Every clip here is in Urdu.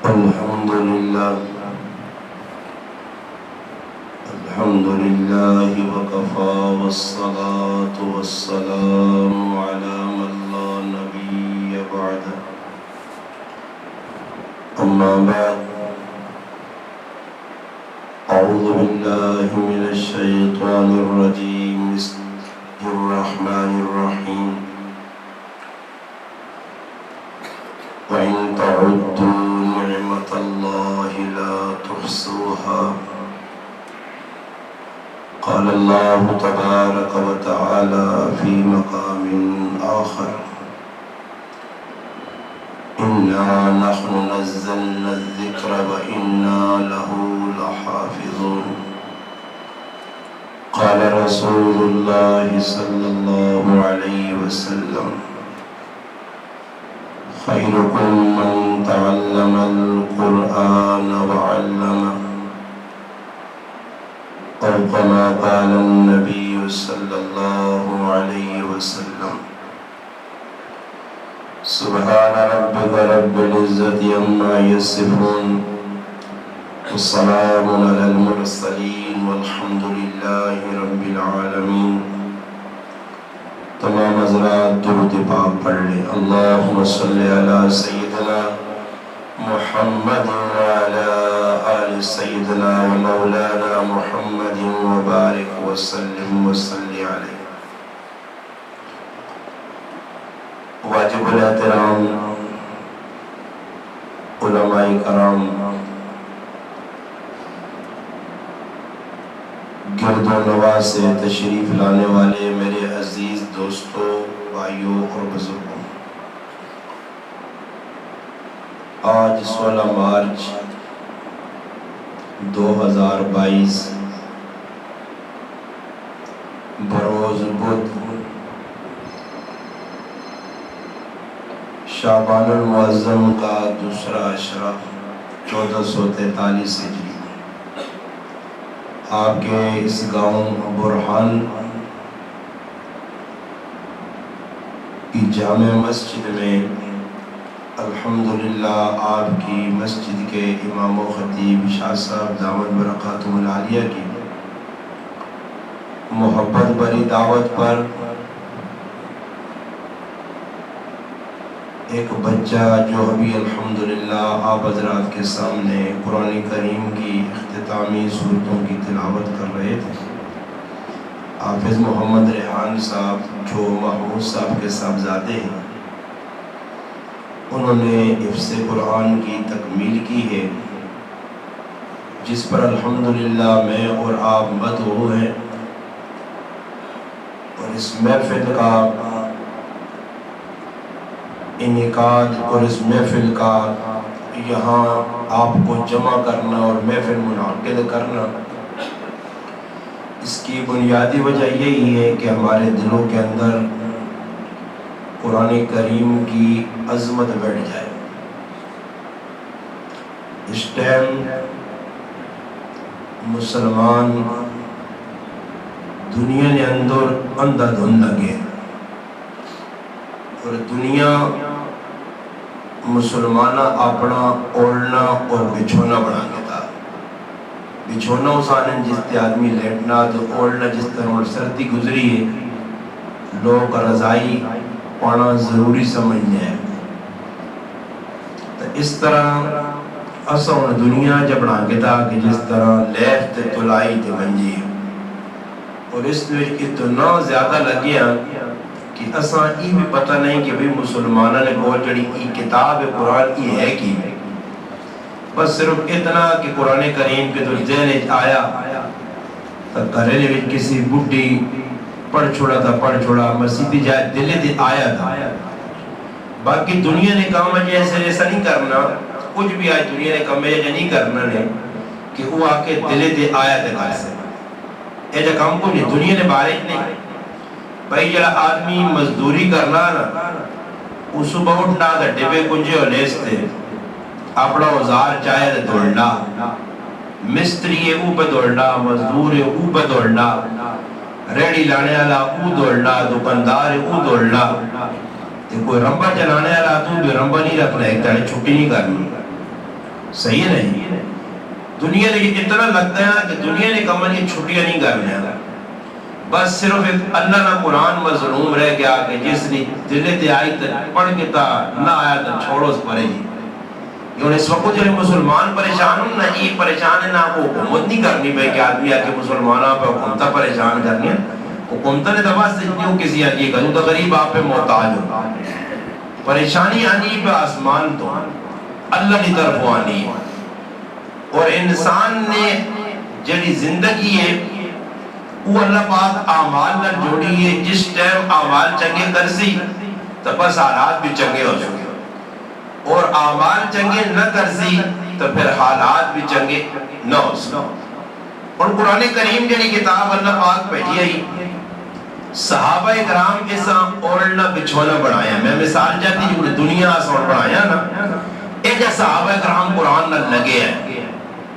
الحمد لله وكفى والصلاة والسلام على من لا نبي بعده أما بعد أعوذ بالله من الشيطان الرجيم بسم الله الرحمن الرحيم وإن تعدوا نعمة الله لا تحصوها قال الله تبارك وتعالى في مقام آخر إنا نحن نزلنا الذكر وإنا له لحافظون قال رسول الله صلى الله عليه وسلم خيركم من تعلم القرآن وعلمه أو كما قال النبي صلى الله عليه وسلم سبحان ربك رب العزة عما يصفون والسلام على المرسلين والحمد لله رب العالمين تمام حضرات درود پاک پڑھ لیں اللہم صلی علی سیدنا محمد وعلى آل سيدنا ومولانا محمد وبارك وسلم وصلی علیہ. واجب الاحترام علماء کرام، گرد و نواح سے تشریف لانے والے میرے عزیز دوستوں، بھائیوں اور بزرگوں، آج 16 مارچ 2022 بروز بدھ شعبان المعظم کا دوسرا عشرہ 1443 ہجری، آپ کے اس گاؤں برہان کی جامع مسجد میں الحمدللہ آپ کی مسجد کے امام و خطیب شاہ صاحب دامت برکاتہم العالیہ کی محبت بری دعوت پر ایک بچہ جو ابھی الحمدللہ آپ حضرات کے سامنے قرآن کریم کی اختتامی صورتوں کی تلاوت کر رہے تھے، حافظ محمد ریحان صاحب جو محمود صاحب کے صاحبزادے ہیں، انہوں نے حفظ قرآن کی تکمیل کی ہے، جس پر الحمدللہ میں اور آپ مدعو ہیں، اور اس محفل کا انعقاد اور اس محفل کا یہاں آپ کو جمع کرنا اور محفل منعقد کرنا، اس کی بنیادی وجہ یہی ہے کہ ہمارے دلوں کے اندر قرآن کریم کی عظمت بیٹھ جائے. اس ٹائم مسلمان دنیا نے اندر اندھا دھند لگے، اور دنیا مسلمانہ اپنا اوڑھنا اور بچھونا بنا کے تھا. بچھونا اسانے جس تے آدمی لیٹنا، تو اوڑھنا جس طرح اور سردی گزری ہے لوگ رضائی پانا ضروری سمجھنے ہیں. تو اس طرح اساں دنیا جب بنا کے تھا کہ جس طرح لیف تے تلائی تے منجی، اور اس میں اتنا زیادہ لگیا کہ اساں ای بھی پتہ نہیں کہ بھی مسلمانہ نے بہت جڑی ای کتاب قرآن ای ہے کی، بس صرف اتنا کہ قرآن کریم کے تو ذہن آیا تو گھرے نے کسی بڈھی پڑھ چھوڑا تھا، پڑھ چھوڑا مسیحی جائے دلے دے آیا تھا. باقی دنیا نے کام ہے ایسا نہیں کرنا، کچھ بھی آج دنیا نے کام ہے نہیں کرنا نے کہ وہ آکے دلے دے آیا تھا گھر سے، ایجا کام کو نہیں، دنیا نے بارش نہیں. بھائی جڑا آدمی مزدوری کرنا نا، اس صبح اٹھنا تھا ڈبے کنجے اور لیستے اپنا اوزار چاہے تھا دوڑنا، مستری ہے او پہ دوڑنا، مزدور ہے او پہ دوڑنا، ریڑی لانے والا او دوڑنا، دکاندار ہے او دوڑنا، کوئی رمبا چلانے والا تو بھی رمبا نہیں رکھنا، ایک تاڑی چھٹی نہیں کرنی. صحیح نہیں دنیا نے اتنا لگتا ہے کہ دنیا نے کمن یہ چھٹیاں نہیں کر لیا بس صرف ایک اللہ نہ قرآن مظلوم رہ گیا کہ جس نے دل تے آئی تے پڑھ کے تا نہ آیا تو چھوڑو اس پڑھے جی یہ اس وقت جو مسلمان پریشان ہوں نہ یہ پریشان ہے نہ وہ حکومت نہیں کرنی پہ کہ آدمی آ کے مسلمانوں پہ حکومتہ پریشان کرنی ہے حکومتہ نے دبا سے کیوں کسی آدمی کروں تو غریب آپ پہ محتاج ہو پریشانی آنی پہ آسمان تو اللہ کی طرف آنی ہے اور انسان نے جڑی زندگی ہے وہ اللہ پاک اعمال نہ جوڑی ہے جس ٹائم اعمال چنگے کرسی تو بس حالات بھی چنگے ہو چکے اور اعمال چنگے نہ کرسی تو پھر حالات بھی چنگے نہ ہو سکے اور قرآن کریم جنی کتاب اللہ پاک بھیجی ہے صحابہ اکرام کے ساتھ اوڑھنا بچھونا بڑھایا میں مثال چاہتی جو دنیا سوڑ بڑھایا نا ایک صحابہ اکرام قرآن نہ لگے ہیں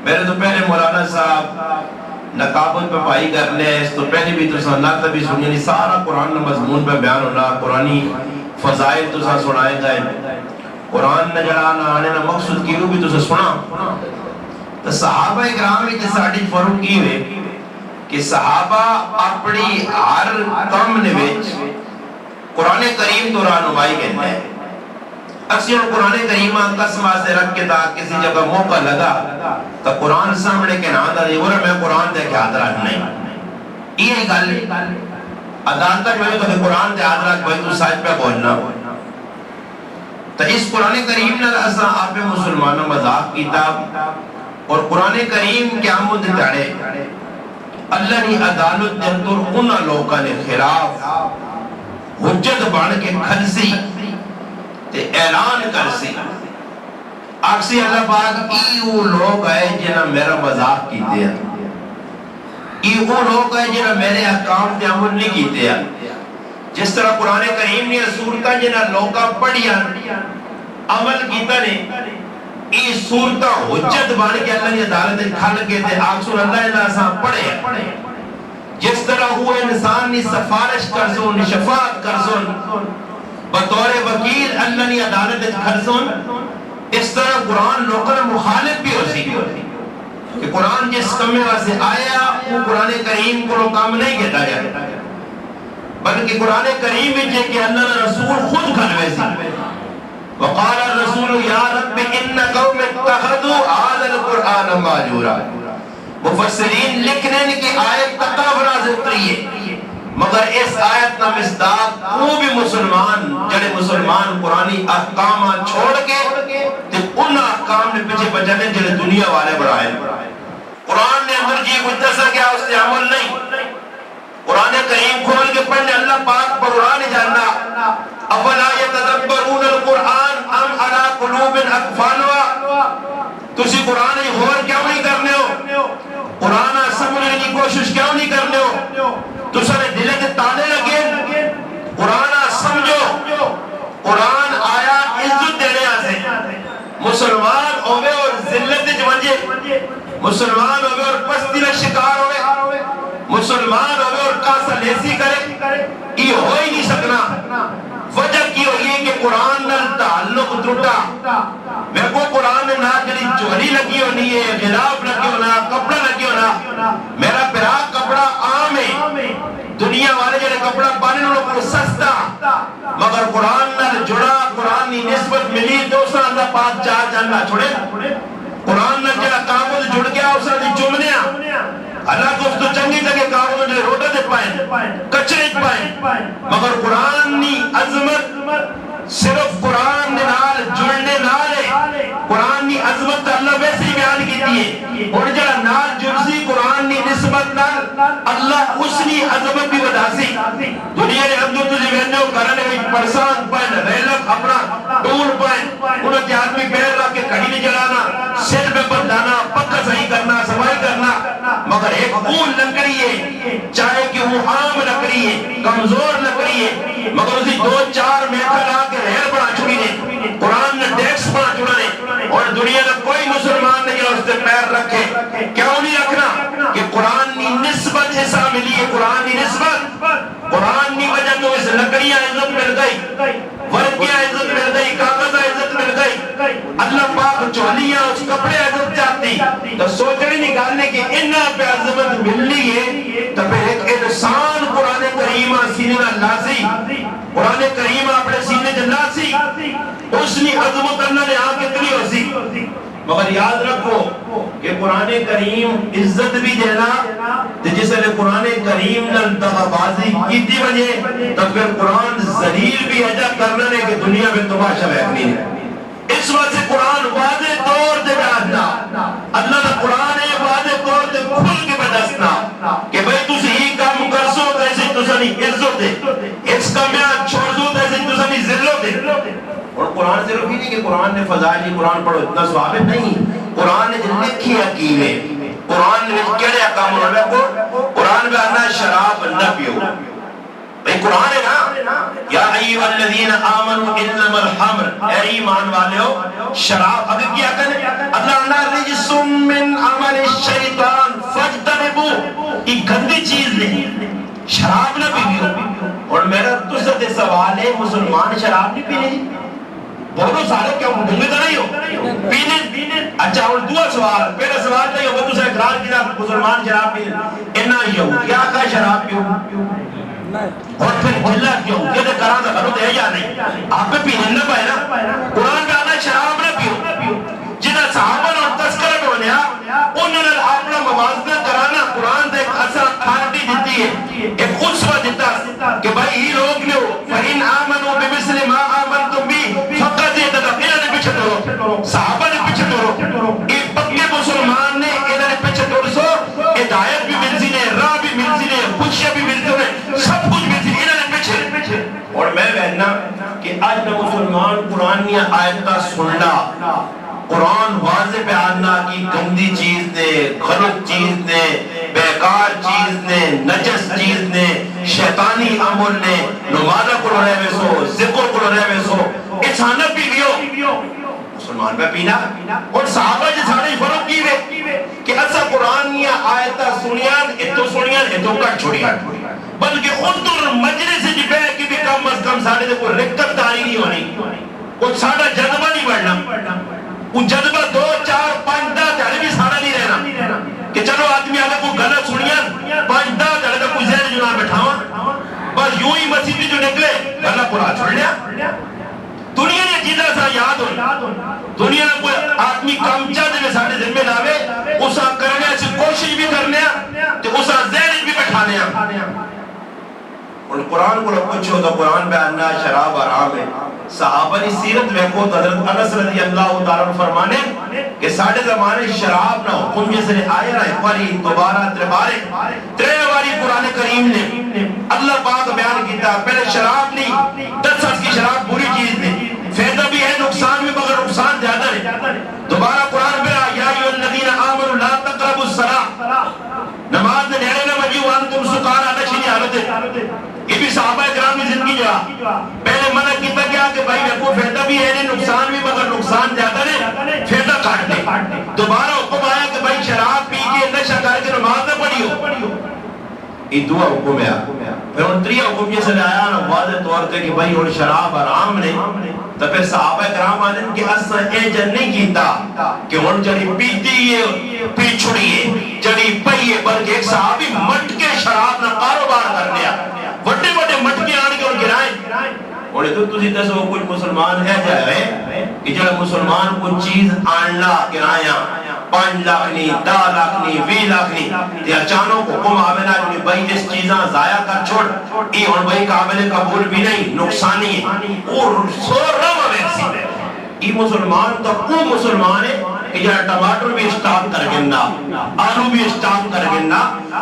میرے تو پہلے مولانا صاحب نقابت پہ پائی کرنے اس تو پہلے بھی تو سنات بھی سنی نہیں سارا قرآن مضمون پہ بیان ہونا قرآنی فضائل تو سنائے گئے قرآن نہ جڑانا آنے نہ مقصود کی بھی تو سنا تو صحابہ اکرام میں جس ساڑھی فرق کی ہوئے کہ صحابہ اپنی ہر کم نویچ قرآن کریم تو رہنمائی کہتے ہیں اکثر قرآن کریمہ قسمہ سے رکھ کے تا کسی جگہ موقع لگا تو قرآن سامنے کے نام دے اور میں قرآن دے کے حاضرات نہیں یہ گل عدالتہ جو ہے تو قرآن دے حاضرات بھائی تو ساتھ پہ بولنا تو اس قرآن کریم نے اساں آپ مسلمانوں مذاق کتاب اور قرآن کریم قیامت دہاڑے اللہ نے عدالت دے اندر ان لوگوں نے خلاف حجت بن کے کھلسی تے اعلان کرسی آکسی اللہ پاک ایو لوگ ہے جنہ میرا مذاق کیتے ہیں ایو لوگ ہے جنہ میرے احکام تے عمل نہیں کیتے ہیں جس طرح قرآن کریم نے سورتہ جنہ لوگا پڑھیا عمل کیتا نے ای سورتہ حجت بان کے اللہ نے عدالت کھل کے تے آکسو اللہ نے اساں پڑھے جس طرح وہ انسان نے سفارش کرسون شفاعت کرسون بطور وکیل اللہ نے عدالت کھلسون اس طرح قرآن لوگوں مخالف بھی ہو سی کہ قرآن جس کمے سے آیا وہ قرآن کریم کو کام نہیں کہتا جائے بلکہ قرآن کریم میں کہ اللہ نے رسول خود کھلوے سی وقال الرسول یا رب ان قوم اتخذوا هذا القرآن مہجورا مفسرین لکھنے کی آیت تقابل نازل اتری ہے مگر اس آیت نہ مصداق وہ بھی مسلمان جڑے مسلمان قرآنی احکام چھوڑ کے تے ان احکام نے پیچھے بچنے جڑے دنیا والے بڑھائے قرآن نے اندر جی کچھ دسا کیا اس سے عمل نہیں قرآن کریم کھول کے پڑھنے اللہ پاک قرآن جاننا افلا یتدبرون القرآن ام علی قلوب اقفالها تسی قرآن غور کیوں نہیں کرنے ہو قرآن سمجھنے کی کوشش کیوں نہیں کرنے ہو تو سارے دلے کے تانے لگے قرآن سمجھو قرآن آیا عزت دینے آسے مسلمان ہوئے اور ذلت جوانجے مسلمان ہوئے اور پستی میں شکار ہوئے مسلمان ہوئے اور کاسا لیسی کرے یہ ہو ہی نہیں سکنا وجہ کی ہوئی ہے کہ قرآن نال تعلق ٹوٹا میں کو قرآن نہ جڑی چوری لگی ہونی ہے غلاف لگی ہونا کپڑا لگی ہونا میرا پراق کپڑا عام ہے دنیا والے جڑے کپڑا پانے انہوں کو سستا مگر قرآن نال جڑا قرآن کی نسبت ملی دوسرا اللہ پاک چاہ جاننا چھوڑے قرآن نال جڑا کامل جڑ گیا اس نے جمنیا اللہ کو اس تو چنگی جگہ کامل جڑے روٹا دے پائیں کچرے پائیں مگر قرآن کی عظمت صرف قرآن نال جڑنے نال ہے قرآن کی عظمت اللہ ویسے ہی بیان کی ہے اور جڑا نال جڑسی قرآن کی نسبت نال اللہ اس کی عظمت بھی بتا سی دنیا نے اندر تجھے ویندے ہو کرنے ہوئی پرسان پائن ریلک اپنا ٹول پائن انہوں نے آدمی پیر رکھ کے کڑی نہیں جلانا سر پہ بندانا پکا صحیح کرنا صفائی کرنا مگر ایک اون لکڑی ہے چاہے کہ وہ عام لکڑی ہے کمزور لکڑی ہے مگر اسی دو چار میٹر آ کے رہر بڑا چھوڑی نے قرآن نے ڈیکس بڑا چھوڑا نے اور دنیا میں کوئی مسلمان نہیں اس سے پیر رکھے کیوں نہیں رکھنا کہ قرآن کی نسبت ایسا ملی ہے قرآن کی نسبت قرآن کی وجہ تو اس لکڑیاں عزت مل گئی ورقیاں عزت مل گئی کاغذہ عزت مل گئی اللہ پاک چولیاں اس کپڑے قرآن کریم اپنے سینے جلا سی اس نے عظمت اللہ نے آن کتنی ہو سی مگر یاد رکھو کہ قرآن کریم عزت بھی دینا جس نے قرآن کریم نل دغابازی کی تھی وجہ تو پھر قرآن ذلیل بھی اجا کرنا ہے کہ دنیا میں تماشا بیٹھنی ہے اس وقت سے قرآن واضح طور سے بیاننا اللہ کا قرآن ہے واضح طور سے کھل کے بدسنا کہ بھئی تسی ہی کام کر سو ایسے تسانی عزت دے اس کا میں چھوڑ دو ایسے تسانی ذلت دے اور قرآن صرف ہی نہیں کہ قرآن نے فضائل قرآن پڑھو اتنا ثواب نہیں قرآن نے جن لکھی حکیمیں قرآن نے کہڑے احکام ہونے کو قرآن میں آنا شراب نہ پیو بھئی قرآن ہے نا یا ایوہ الذین آمنوا انما الحمر اے ایمان والے ہو شراب اگر کیا کرنے اللہ اللہ رجس من عمل الشیطان فاجتنبو ایک گندی چیز نہیں شراب نہ پیو اور میرا تجھ سے سوال ہے مسلمان شراب نہیں پینے بولو سارے کیا ڈھنگے تو نہیں ہو پینے اچھا اور دعا سوال پہلا سوال نہیں ہو تو سے اقرار کیا مسلمان شراب پینے انہا ہی ہو کیا کہا شراب پیو اور پھر جلہ کیوں یہ تو کران تھا کرو دے یا نہیں آپ پہ پینے نہ پائے نا قرآن پہ آنا شراب نہ پیو جنہ صحابہ اور تذکرہ ہونے انہوں نے اپنا موازنہ کرانا قرآن سے ایک اثر اتھارٹی دیتی ہے ایک خصوہ دیتا کہ بھائی ہی لوگ نے ہو فَإِنْ آمَنُوا بِمِثْلِ مَا آمَنْتُمْ بِهِ فَقَدْ يَتَدَقِينَ نے پیچھے ٹورو صحابہ نے پیچھے ٹورو ایک پکے مسلمان نے انہوں نے پیچھے ٹور سو ہدایت بھی ملتی نے راہ بھی ملتی نے خوشیاں بھی ملتی نے سب کچھ ملتی نے انہوں نے پیچھے اور میں کہنا کہ آج میں مسلمان قرآن یا آیتہ سننا قرآن واضح بیاننا کی گندی چیز نے غلط چیز نے بیکار چیز نے نجس چیز نے شیطانی عمل نے نمازہ کو لڑے میں سو ذکر کو لڑے میں سو اچانک بھی گیو مسلمان میں پینا اور صحابہ جی سارے فرق کی ہوئے کہ ایسا قرآن یا آیتہ سنیان اتو کٹ چھوڑیان بلکہ اندر مجلس جی بے کی بھی کم از کم سارے کو رکت داری نہیں ہونی کچھ سارا جذبہ نہیں بڑھنا وہ جذبہ 2 4 5 10 جانے بھی سارا نہیں رہنا کہ چلو آدمی آگے کو غلط سنیا 5 10 جانے کا کوئی ذہن جنہاں بٹھاوا بس یوں ہی مسیحی جو نکلے غلط پورا چھوڑ لیا دنیا نے جیدہ سا یاد ہو دنیا نے کوئی آدمی کام چاہتے میں سارے ذمہ لاوے اسا کرنے سے کوشش بھی کرنے کہ اسا ذہن بھی بٹھانے اور قرآن کو کچھ ہوتا قرآن بیاننا شراب حرام ہے صحابہ کی سیرت میں کو حضرت انس رضی اللہ تعالیٰ فرمانے کہ ساڑھے زمانے شراب نہ ہو ان جیسے آئے رہا ایک باری دوبارہ ترے باری قرآن کریم نے اللہ پاک بیان کیتا پہلے شراب نہیں 10 سال کی شراب بری چیز نہیں فیدہ بھی ہے نقصان بھی مگر نقصان زیادہ ہے دوبارہ قرآن میں یا ایھا الذین آمنوا لا تقربوا الصلاۃ نماز نے نیڑے نہ وجی وانتم سکارا نشینی حالت یہ بھی صحابہ کرام کی زندگی جا پہلے منع کیتا گیا کہ بھائی میرے کو فائدہ بھی ہے نہیں نقصان بھی مگر نقصان زیادہ نہیں فائدہ کاٹ دے دوبارہ حکم آیا کہ بھائی شراب پی کے نشہ کر کے نماز نہ پڑھی ہو یہ دعا حکم ہے پھر ان تریہ حکم یہ سے آیا نا واضح طور پہ کہ بھائی اور شراب حرام نے تو پھر صحابہ کرام آنے کہ اصلا اے جن نہیں کیتا کہ ان جڑی پیتی ہے پیچھڑی ہے جڑی پئی ہے بلکہ ایک صحابی مٹکے شراب نہ کاروبار کر لیا بڑے بڑے مٹکے آنے کے ان گرائیں اور تو تسی دسو کوئی مسلمان ہے جائے کہ جب مسلمان کو چیز آنلا گرائیں 5 لاکھ نہیں 10 لاکھ نہیں 20 لاکھ نہیں تے اچانک حکم آوے نا کہ بھائی اس چیزاں ضائع کر چھوڑ یہ اور بھائی قابل قبول بھی نہیں نقصانی ہے اور سو روا ویسی یہ مسلمان تو وہ مسلمان ہے کہ جہاں ٹماٹر بھی اسٹاک کر گنا آلو بھی اسٹاک کر گنا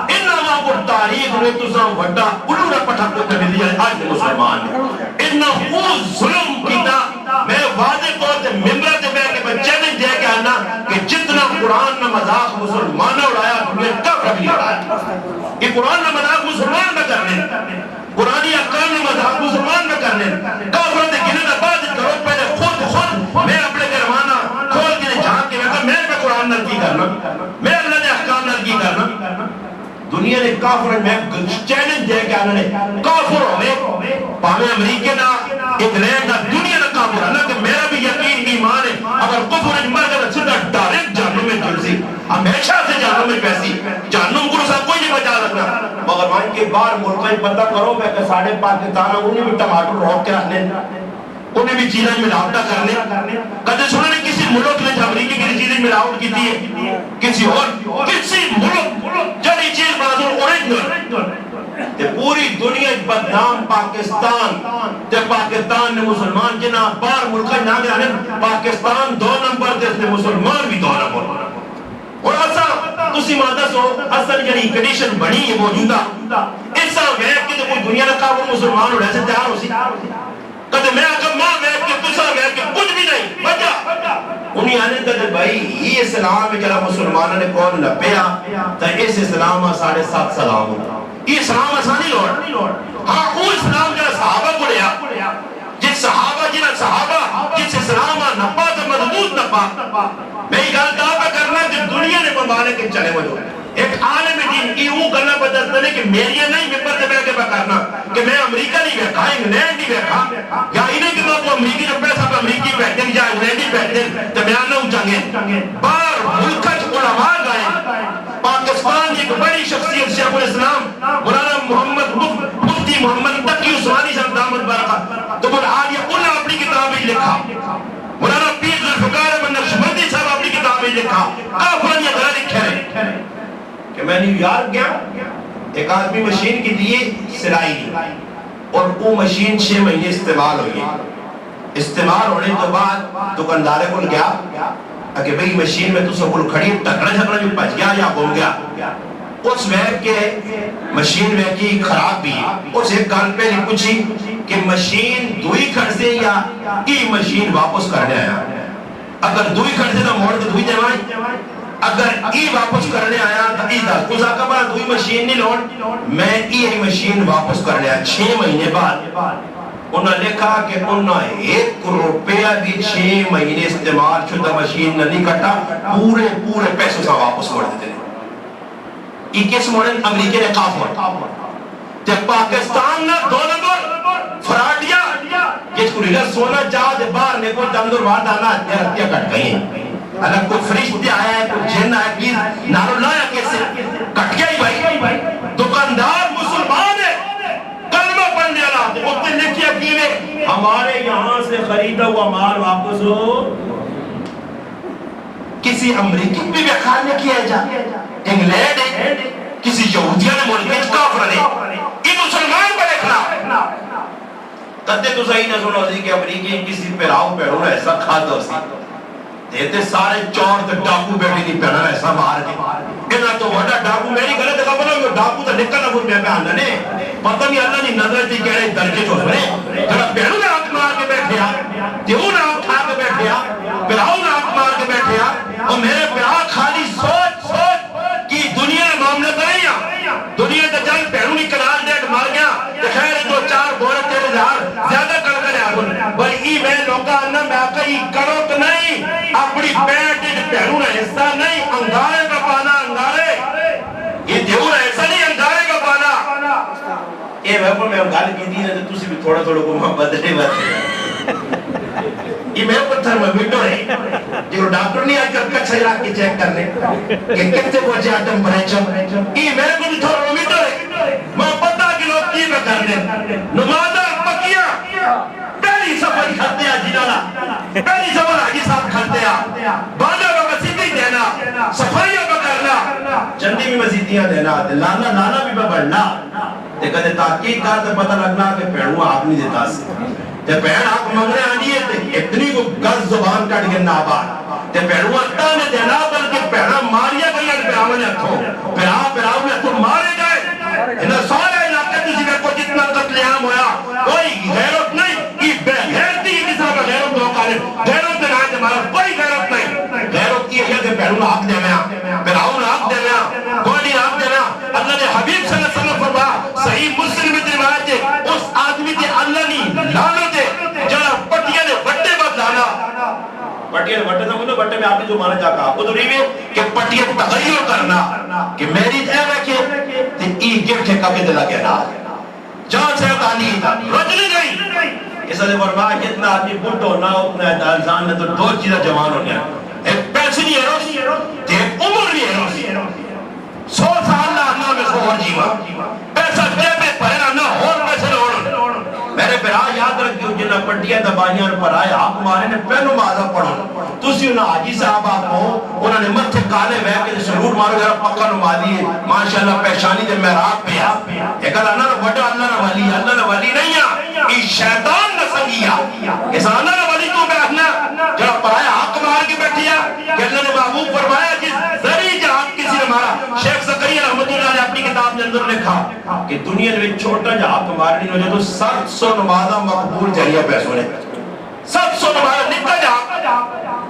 انہاں کو تاریخ میں تو ساں وڈا انہوں نے پٹھا کو کبھی دیا آج مسلمان ہے انہاں وہ ظلم کیتا میں واضح طور سے ممبر سے بیٹھ کے میں چیلنج دے کے آنا کہ جتنا قرآن میں مذاق مسلمان نے اڑایا تمہیں کب بھی اڑایا یہ قرآن میں مذاق مسلمان نہ کرنے قرآنی احکام میں مذاق مسلمان نہ کرنے کافروں نے گنے نہ بعد کرو پہلے خود میں اپنے گرمانا کھول کے جھانک کے میں پہ قرآن نرکی کرنا میں اللہ نے احکام نرکی کرنا دنیا نے کافر میں چیلنج دے کے آنے نے کافروں میں پاہمیں امریکہ نہ انگلینڈ نہ دنیا نہ کافر اللہ کہ میرا بھی یقین ایمان ہے اگر کفر مر گیا سیدھا ڈائریکٹ جہنم میں جل سی ہمیشہ سے جہنم میں پیسی جہنم کو سب کوئی نہیں بچا سکتا مگر مان کے باہر ملک میں پتہ کرو میں کہ ساڑھے پاکستان انہیں بھی ٹماٹر روک کے رکھنے انہیں بھی چیزیں ملاوٹہ کرنے کدھے سنوں نے کسی ملک نے امریکی کی چیزیں ملاوٹ کی ہے کسی اور کسی ملک جڑی چیز بازور اوریجنل تے پوری دنیا بدنام پاکستان تے پاکستان نے مسلمان جنہ باہر ملکہ نہ گیا پاکستان 2 نمبر تے اس نے مسلمان بھی 2 نمبر اور ایسا اسی مادہ سو اصل یعنی کنڈیشن بنی ہے موجودہ ایسا ویب کی تو کوئی دنیا نہ کہا وہ مسلمان ہو رہے سے تیار ہو سی کہتے میں اگر ماں ویب کے تسا ویب کے کچھ بھی نہیں بچا انہیں آنے کہتے بھائی یہ اسلام ہے جلا مسلمانوں نے کون لپیا تا اس اسلام 7.5 سلام ہوتا یہ اسلام آسانی لوڑ ہاں وہ اسلام جلا صحابہ کو لیا جس صحابہ جنہ صحابہ جس اسلام نپا تو مضبوط نپا میں یہ گل کہا کرنا کہ دنیا نے ممالے کے چلے وجہ ایک عالم دین کی وہ گلنا بدلتا ہے کہ میری نہیں ممبر سے بیٹھ کے کرنا کہ میں امریکہ نہیں بیٹھا انگلینڈ نہیں بیٹھا یا انہیں کہ میں کو امریکی جو پیسہ پہ امریکی بیٹھتے یا انگلینڈی بیٹھتے تو بیان نہ اونچانگے بار ملکت علماء گئے پاکستان ایک بڑی شخصیت شیخ الاسلام مولانا محمد مفتی محمد تقی عثمانی صاحب دامت برکات تو وہ آج یہ انہوں نے اپنی کتابیں لکھا مولانا پیر ذوالفقار احمد نقشبندی صاحب اپنی کتابیں لکھا کافران یہ غلط لکھے رہے کہ میں نیو یارک گیا ایک آدمی مشین کی دیئے سلائی دی اور وہ مشین 6 مہینے استعمال ہوئی استعمال ہونے تو بعد دکاندارے کو گیا کہ بھئی مشین میں تو سب کو کھڑی ٹکڑا جھکڑا بھی پچ گیا یا گم گیا اس ویب کے مشین ویب کی خراب بھی اس ایک کال پہ نہیں پوچھی کہ مشین دوئی کھڑ سے یا ای مشین واپس کرنے آیا اگر دوئی کھڑ سے تو موڑ کے دوئی دیوائی اگر ای واپس کرنے آیا تو ای دا اس آقا بڑا دوئی مشین نہیں لوڑ میں ای مشین واپس کرنے آیا 6 مہینے بعد انہوں نے کہا کہ انہوں 1 روپیہ بھی 6 مہینے استعمال شدہ مشین نہیں کٹا پورے پیسوں سے واپس موڑ دیتے ہیں ای کس موڑن امریکی نے کافر جب پاکستان نے 2 نمبر فراڈیا جس کو ریلر سونا چاہ دے باہر نے کوئی دمدر وارد آنا یا رتیاں کٹ گئی ہیں اگر کوئی فرشتے آیا ہے کوئی جن آیا پلیز نارو لایا کیسے کٹ گیا ہی بھائی دکاندار مسلمان ہے کلمہ پڑھنے والا اس نے لکھیا کیوے ہمارے یہاں سے خریدا ہوا مال واپس ہو کسی امریکی بھی خیال نے کیا جا انگلینڈ ہے کسی یہودیہ نے ملک کافر نے یہ مسلمان پر اخلا کدے تو صحیح نہ سنو سی کہ امریکی کسی پیراؤ پیڑوں نے ایسا کھاتا سی دیتے سارے چور تے ڈاکو بیٹھی نہیں پہنا ایسا مار کے انہاں تو وڈا ڈاکو میری غلط خبر ہے ڈاکو تو نکلنا کوئی میں بیان نے پتہ نہیں اللہ دی نظر تے کہڑے درجے جو ہے جڑا پہنو نے ہاتھ مار کے بیٹھیا تیوں نے ہاتھ کھا کے بیٹھیا پراؤ نے ہاتھ مار کے بیٹھیا اور میرے پرا خالی سوچ کہ دنیا نے معاملہ نہیں دنیا تے جل پہنو نہیں کنال دے مار گیا تے خیر 2-4 بورے 3000 زیادہ کر بھائی ای میں لوگا انہا میں آقا ای کرو تو نہیں اپنی پیٹ پہنو نہ حصہ نہیں انگارے کا پانا انگارے یہ دیو نہ حصہ نہیں انگارے کا پانا اے میں انگارے کی دین ہے تو تسی بھی تھوڑا کو محبت دے بات یہ میں پتھر میں بیٹھو رہے جو ڈاکٹر نہیں آج کر کچھ علاق کی چیک کرنے کہ کتے کو جے آٹم پریچم یہ میرے کو بھی تھوڑا میں بیٹھو رہے میں پتہ کہ لوگ کی میں کرنے نمازہ پکیاں پہلی سفر کھلتے ہیں جنانا پہلی سفر آگی صاحب کھلتے ہیں باندھا کا مسیدی دینا صفائیوں کا کرنا چندی بھی مسیدیاں دینا لانا بھی بڑھنا تے کہتے تاکیق کار تے پتہ لگنا کہ پیڑوں آپ نہیں دیتا سے تے پیڑ آپ منگنے آنی ہے تے اتنی کو گز زبان کٹ گئے نابار تے پیڑوں اتا نے دینا بلکہ پیڑا ماریا گئی ہے پیڑاوں نے اتھو پیڑاوں نے اتھو مارے گئے انہاں سارے علاقے تسی میں کو جتنا قتل عام ہویا کوئی غیرت نہیں کی بے غیرتی کی صاحب غیرت دو کارے غیرت نے آئے ہمارا کوئی غیرت نہیں غیرت کی ہے کہ پیڑوں آگ دے میں پیڑاؤں آگ دے میں کوئی آگ دے میں اللہ نے حبیب صلی اللہ علیہ وسلم فرما صحیح مسلم میں روایت ہے اس آدمی تے اللہ نے لانا دے جڑا پٹیاں نے وٹے بعد لانا پٹیاں نے وٹے سمجھو وٹے میں آپ نے جو مانا جا کہا وہ تو ریوے کہ پٹیاں تغیر کرنا کہ میری اے رکھے تے ای گفٹ ہے کبھی دلا گیا نا جان سے تعلی رجلی نہیں اس نے فرمایا جتنا آدمی بڈھو نہ اتنا انسان نے تو 2 چیزیں جوان ہو گیا ایک پیسے نہیں ہے تے عمر نہیں ہے 100 سال نہ اللہ میں سو اور جیوا پیسہ جڑا پٹیاں دبائیاں پر آیا حق مارے نے پہلو ماذا پڑھو تسی انہاں حاجی صاحب کو انہوں نے متھے کالے بہ کے سلوٹ مارو ذرا پکا نمازی ہے ماشاءاللہ پیشانی دے محراب پہ یہ کہا اللہ نہ بڑا اللہ نہ ولی نہیں ہے یہ شیطان نہ سنگیا اس اللہ نہ ولی تو بیٹھنا جڑا پر آیا حق مار کے بیٹھیا کہ اللہ نے محبوب فرمایا جس ذریع جہاں کسی نے مارا شیخ زکریا رحمت اللہ نے اپنی کتاب کے اندر لکھا کہ دنیا میں چھوٹا جہاں حق مارنی ہو جائے تو 700 نمازہ مقبول جریہ پیسوں نے 700 نمازہ نکا جہاں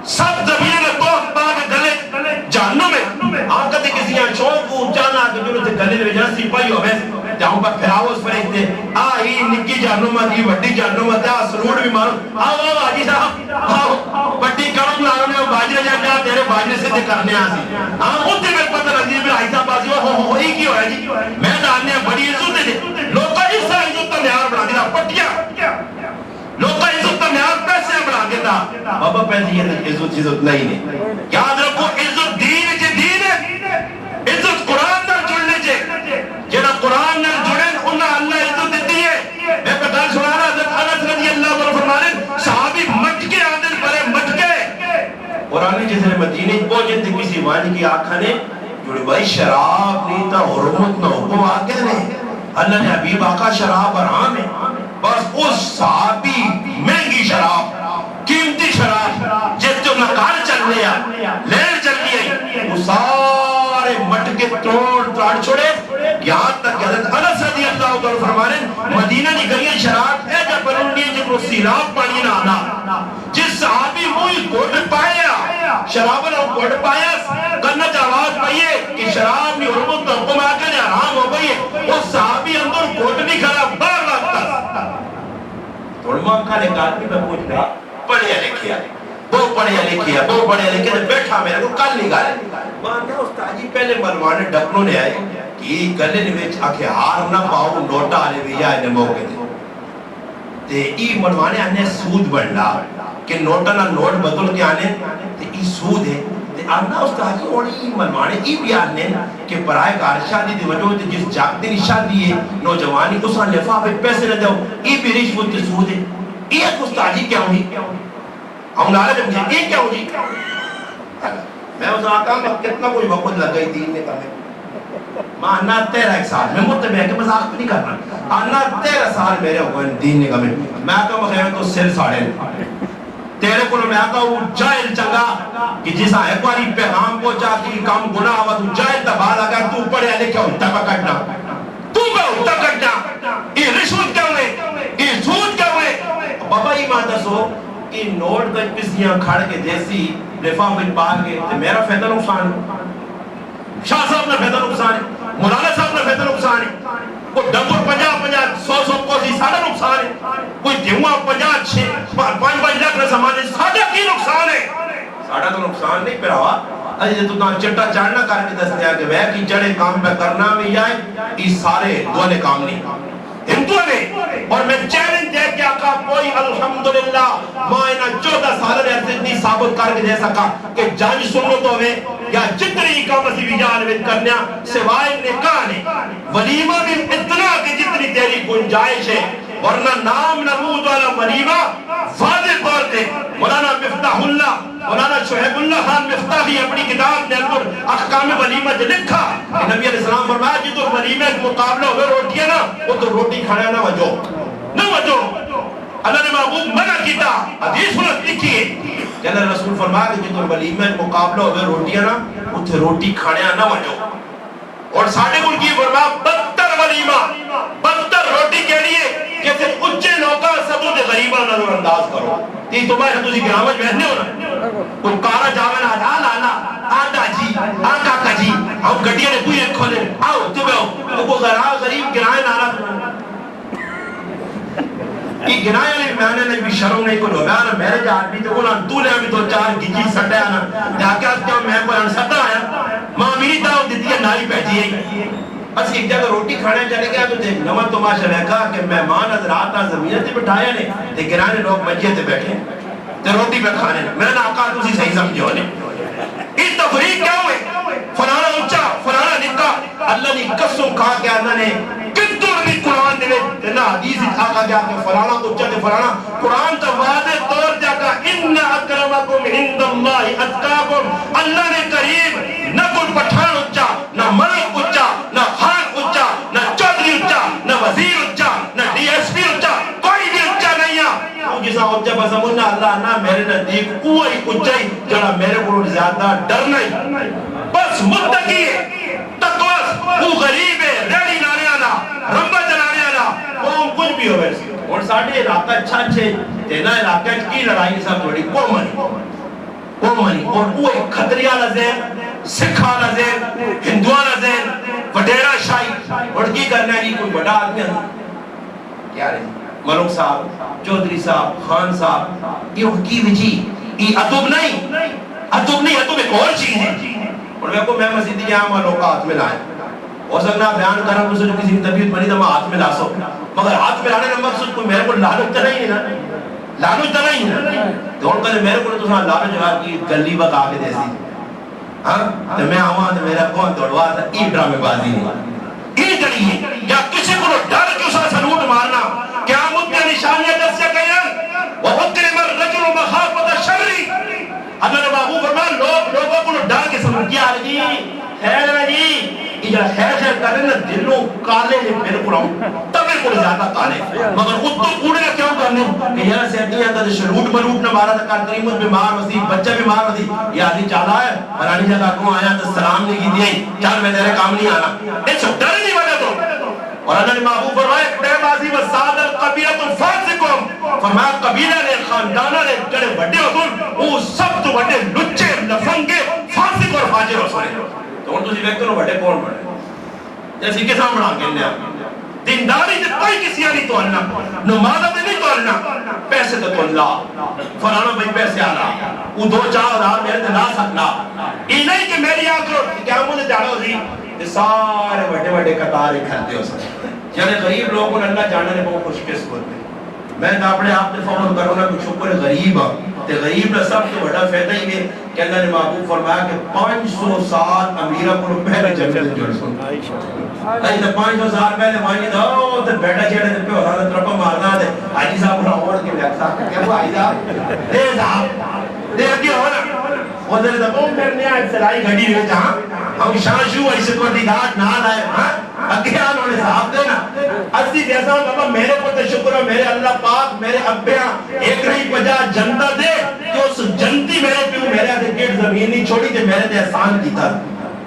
سب زمین میں تو اخبار کے گلے جہنم میں آنکہ تے کسی یہاں شوق کو جانا کہ جو تے گلے میں جہاں سپاہی ہوئے جہاں پر پھراوز پر ایک تے آئی نکی جہنم دی وڈی جہنم دی سلوٹ بھی مارو آو آجی صاحب وڈی کرم لارو نے باجرے جا تیرے باجرے سے تے کرنے آسی ان تے میں پتہ لگی میں آئی صاحب آسی ہوئی کی ہویا جی میں جاننے بڑی عزت دے لوگا اس طرح عزت کا معیار بنا دیا پٹیا لوگا عزت کا معیار پیسے بنا دیتا بابا پیسے یہ عزت نہیں ہے یاد رکھو عزت دین جے دین ہے عزت قرآن نال جڑنے جے جنہ قرآن نال جڑے انہاں اللہ عزت دیتی ہے میں پتہ سنانا حضرت انس رضی اللہ عنہ فرمانے صحابی مٹکے آدن پڑے مٹکے قرآن جیسے مدینے پہنچے تھے کسی وانی کی آنکھا نے جوڑے بھائی شراب نہیں تا حرمت نہ حکم آگے نہیں اللہ نے حبیب آقا شراب حرام ہے بس اس صحابی مہنگی شراب قیمتی شراب جس جو نکار چل لیا لیر چل لیا وہ سارے مٹکے توڑ چھوڑے یہاں تک کہ حضرت انس رضی اللہ عنہ فرمانے مدینہ کی گلیاں شراب ہے جب پر انڈی جب وہ سیراب پانی نہ آنا جس صحابی موئی گھوڑ پایا شراب نے گھوڑ پایا کنت آواز پائیے کہ شراب نے حرمت حکم آکے نے حرام ہو گئی وہ صحابی اندر گھوڑ نہیں کھڑا بار لگتا علماء کا نے کہا میں پوچھتا پڑھیا لکھیا بہت پڑھیا لکھیا بیٹھا میرے کو کل نہیں گالے مانتا استاجی پہلے ملوانے ڈپنوں نے آئے کہ گلے نویچ آکے ہار نہ پاؤ نوٹا آلے بھی آئے موقع دے تے ای ملوانے آنے سود بڑھنا کہ نوٹا نہ نوٹ بدل کے آنے تے ای سود ہے تے آنا استاجی اوڑی ای ملوانے ای بھی آنے کہ برائے گار شادی دی وجہ تے جس جاگتے نہیں شادی ہے نوجوانی اساں لفا پہ پیسے نہ دو ای بھی رشوت تے سود ہے ای ایک استاجی کیا ہوئی ہم نالے جب مجھے یہ کیا ہوئی میں اس آقا میں کتنا کوئی وقت لگ گئی دین نے کہا میں آنا 13 سال میں مطلب ہے کہ مذاق نہیں کرنا آنا 13 سال میرے ہوئے دین نے کہا میں آقا مخیر تو سل ساڑے تیرے کو میں آقا وہ جائل چنگا کہ جسا ایک باری پیغام پہنچا کہ کام گناہ ہوا تو جائل تباہ لگا تو پڑھے لکھے ہوتا پکڑنا تو کا ہوتا کٹنا یہ رشوت کیا ہوئے یہ سود کیا ہوئے بابا ہی ماتا سو کہ نوٹ تک پسیاں کھڑ کے دیسی لفاف بن پاک کے تو میرا فیدہ نقصان ہے شاہ صاحب نے فیدہ نقصان ہے مولانا صاحب نے فیدہ نقصان ہے کوئی ڈنگر 50 100 کو سی ساڑھا نقصان ہے کوئی دیوہ 50 5 لاکھ نے سمانے ساڑھا کی نقصان ہے ساڑھا تو نقصان نہیں پر ہوا اجھے تو چٹا چاڑنا کر کے دس دیا کہ وہ کی جڑے کام پہ کرنا بھی جائے اس سارے دونے کام نہیں ہندو نے اور میں چیلنج دے کہ آقا کوئی الحمدللہ مائنہ 14 سال رہے سے اتنی ثابت کر کے دے سکا کہ جانج سنت ہوئے یا جتنی کام اسی بھی جانویت کرنیا سوائے نکاح نے ولیمہ بھی اتنا کہ جتنی تیری گنجائش ہے ورنہ نام نمود والا ولیمہ واضح طور پہ مولانا مفتاح اللہ مولانا شعیب اللہ خان مفتاحی اپنی کتاب نے اندر احکام ولیمہ جو لکھا کہ نبی علیہ السلام فرمایا جی تو ولیمہ ایک مقابلہ ہوئے روٹیاں نا وہ تو روٹی کھانا نہ وجو اللہ نے محبوب منع کیتا حدیث انت لکھی ہے کہ اللہ رسول فرمایا کہ جی تو ولیمہ ایک مقابلہ ہوئے روٹیاں نا وہ تو روٹی کھانا نہ وجو اور ساڑھے ملک کی فرمایا بدتر ولیمہ بدتر روٹی کے لیے کہ صرف اچھے لوگا سبود غریبہ نظر انداز کرو تی تو بھائی تُسی گرامج بہنے ہونا کوئی کارا جاونا لالا آدھا جی آقا کا جی ہم گھٹیا نے کوئی ایک کھولے آؤ تو بیو وہ غریب گرائے نالا یہ گرائے علی میں نے بھی شرم نہیں کو لوگا میرے جہاں بھی تو بولا تو لے بھی تو 4 گجی سٹے آنا جاکے آج کیا میں کوئی انسٹا آیا ماں میری داؤ دیتی ہے نائی بیٹھی ہے بس ایک جگہ روٹی کھانے چلے گیا تو دیکھ نمہ تماشا لکھا کہ مہمان حضرات زمینہ تے بٹھایا نے تے گرانے لوگ مجھے تے بیٹھے تے روٹی پہ کھانے میں نے آقا تُسی صحیح سمجھو نے اس تفریق کیا ہوئے فلانا اچھا فلانا نکا اللہ نے قسم کھا کے اللہ نے کتر بھی قرآن دے نہ حدیث آقا گیا کہ فلانا اچھا تے فلانا. قرآن تو واضح طور پہ کہا ان اکرمکم عند اللہ اتقاکم. اللہ نے قریب نہ کوئی پٹھان اچھا، نہ ملک اچھا، نہ خان اچھا، نہ چودھری اچھا، نہ وزیر اچھا، نہ ڈی ایس پی اچھا، کوئی بھی اچھا نہیں ہے. وہ جسا اچھا بسمنا اللہ نہ میرے نزدیک کوئی اچھا ہی جڑا میرے کو زیادہ ڈر نہیں. بس متقی ہے، تقوی، وہ غریب ہے، ریڑی لانے والا، رمبا چلانے والا، وہ کچھ بھی ہوئے. اور ساڑھے علاقہ اچھا چھے تینا علاقہ کی لڑائی سب بڑی قومنی اور وہ ایک خطریہ لزین، سکھا لزین، ہندوہ لزین، وڈیرہ شاہی اور کی کرنے کی کوئی بڑا آدمی ہے کیا رہے ملک صاحب، چودھری صاحب، خان صاحب. یہ کی وجی یہ ادب نہیں، ادب ایک اور چیز ہے. اور میں مسجد کی عام لوگ ہاتھ میں لائے ہو سکنا بیان کرنا مجھ سے جو کسی کی طبیعت بنی تو میں ہاتھ میں لا سو، مگر ہاتھ میں لانے کا مقصد کوئی میرے کو لالچ تو نہیں ہے نا، لالچ تو نہیں ہے. تو ان کا میرے کو تو لالچ جگہ کی گلی بک آ کے دیسی ہاں تو میں آواں تو میرا کون دوڑوا تھا. ای ڈرامے بازی نہیں ای جڑی ہے یا کسی کو ڈر کے اسے سلوٹ مارنا. قیامت کی نشانیاں دس سے کہیں وَحُكِّمَ الرَّجُلُ مَخَافَةَ الشَّرِّ. اللہ نے بابو فرمایا لوگوں کو ڈر کے سمجھ کیا ہے جی خیر ہے جی یہ جڑا خیر کرے نا دلوں کالے نے بالکل تبے کو زیادہ کالے مگر خود تو کوڑے کیوں کرنے کہ یار سیدی ہے تو شلوٹ ملوٹ نہ مارا تھا کریمت بیمار وسی بچہ بیمار وسی یہ آدھی چالا ہے فلانی جگہ کو آیا تو سلام نہیں کی دی چل میں تیرے کام نہیں آنا یہ سب ڈر نہیں وجہ تو. اور اللہ نے محبوب فرمایا بے بازی و ساد القبیلۃ الفاسقون فرمایا قبیلہ نے خاندانہ نے جڑے بڑے اصول وہ سب تو بڑے لچے لفنگے فاسق اور فاجر اصول. تو تسی ویکھو بڑے کون بڑے جیسے کہ سامنے آ کے لیا دینداری تے کوئی کسی نہیں تولنا، نماز تے نہیں تولنا، پیسے تے تولنا فلانا بھائی پیسے آنا وہ دو چار ہزار میرے تے لا سکنا. یہ نہیں کہ میری آکھو کیا مجھے جاڑو سی سارے بڑے بڑے قطار کھلتے ہو سکتے یعنی غریب لوگوں نے اللہ جاننے بہت خوش قسمت ہے. میں اپنے آپ نے فوراً کروں گا کہ شکر غریب تے غریب کا سب سے بڑا فائدہ ہی ہے کہ اللہ نے محبوب فرمایا کہ 500 سال امیرہ کو پہلے جنت جڑ سن ایسے 500 سال پہلے وہاں دو تے بیٹا چھڑے تے پہ ہو رہا ترپا مارنا تے حاجی صاحب راوڑ کے لکھتا کہ وہ حاجی صاحب دے صاحب دے کے ہو نا وہ دے دبوں کرنے آئے سلائی گھڑی ہوئے جہاں ہم شانشو ایسے کو دیدات نہ لائے اگے آنوں نے صاحب دینا اسی جیسا ہوں بابا میرے کو تے شکر ہے میرے اللہ پاک میرے ابیاں ایک نہیں پجا جنتا دے کہ اس جنتی میرے پیوں میرے آدھے گیٹ زمین نہیں چھوڑی تے میرے تے احسان کیتا.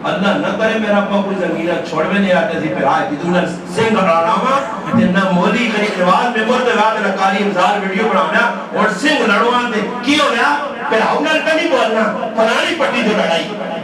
اللہ نہ کرے میرا ابا کوئی زمینہ چھوڑ میں نہیں آتے تھی پھر آئے کی دونہ سنگ رانا جنہ مولی کری نواز میں مرد وقت لکاری امزار ویڈیو بنانا اور سنگ لڑوان دے کی ہو گیا پھر آؤنر کا نہیں بولنا فلانی پٹی جو لڑائی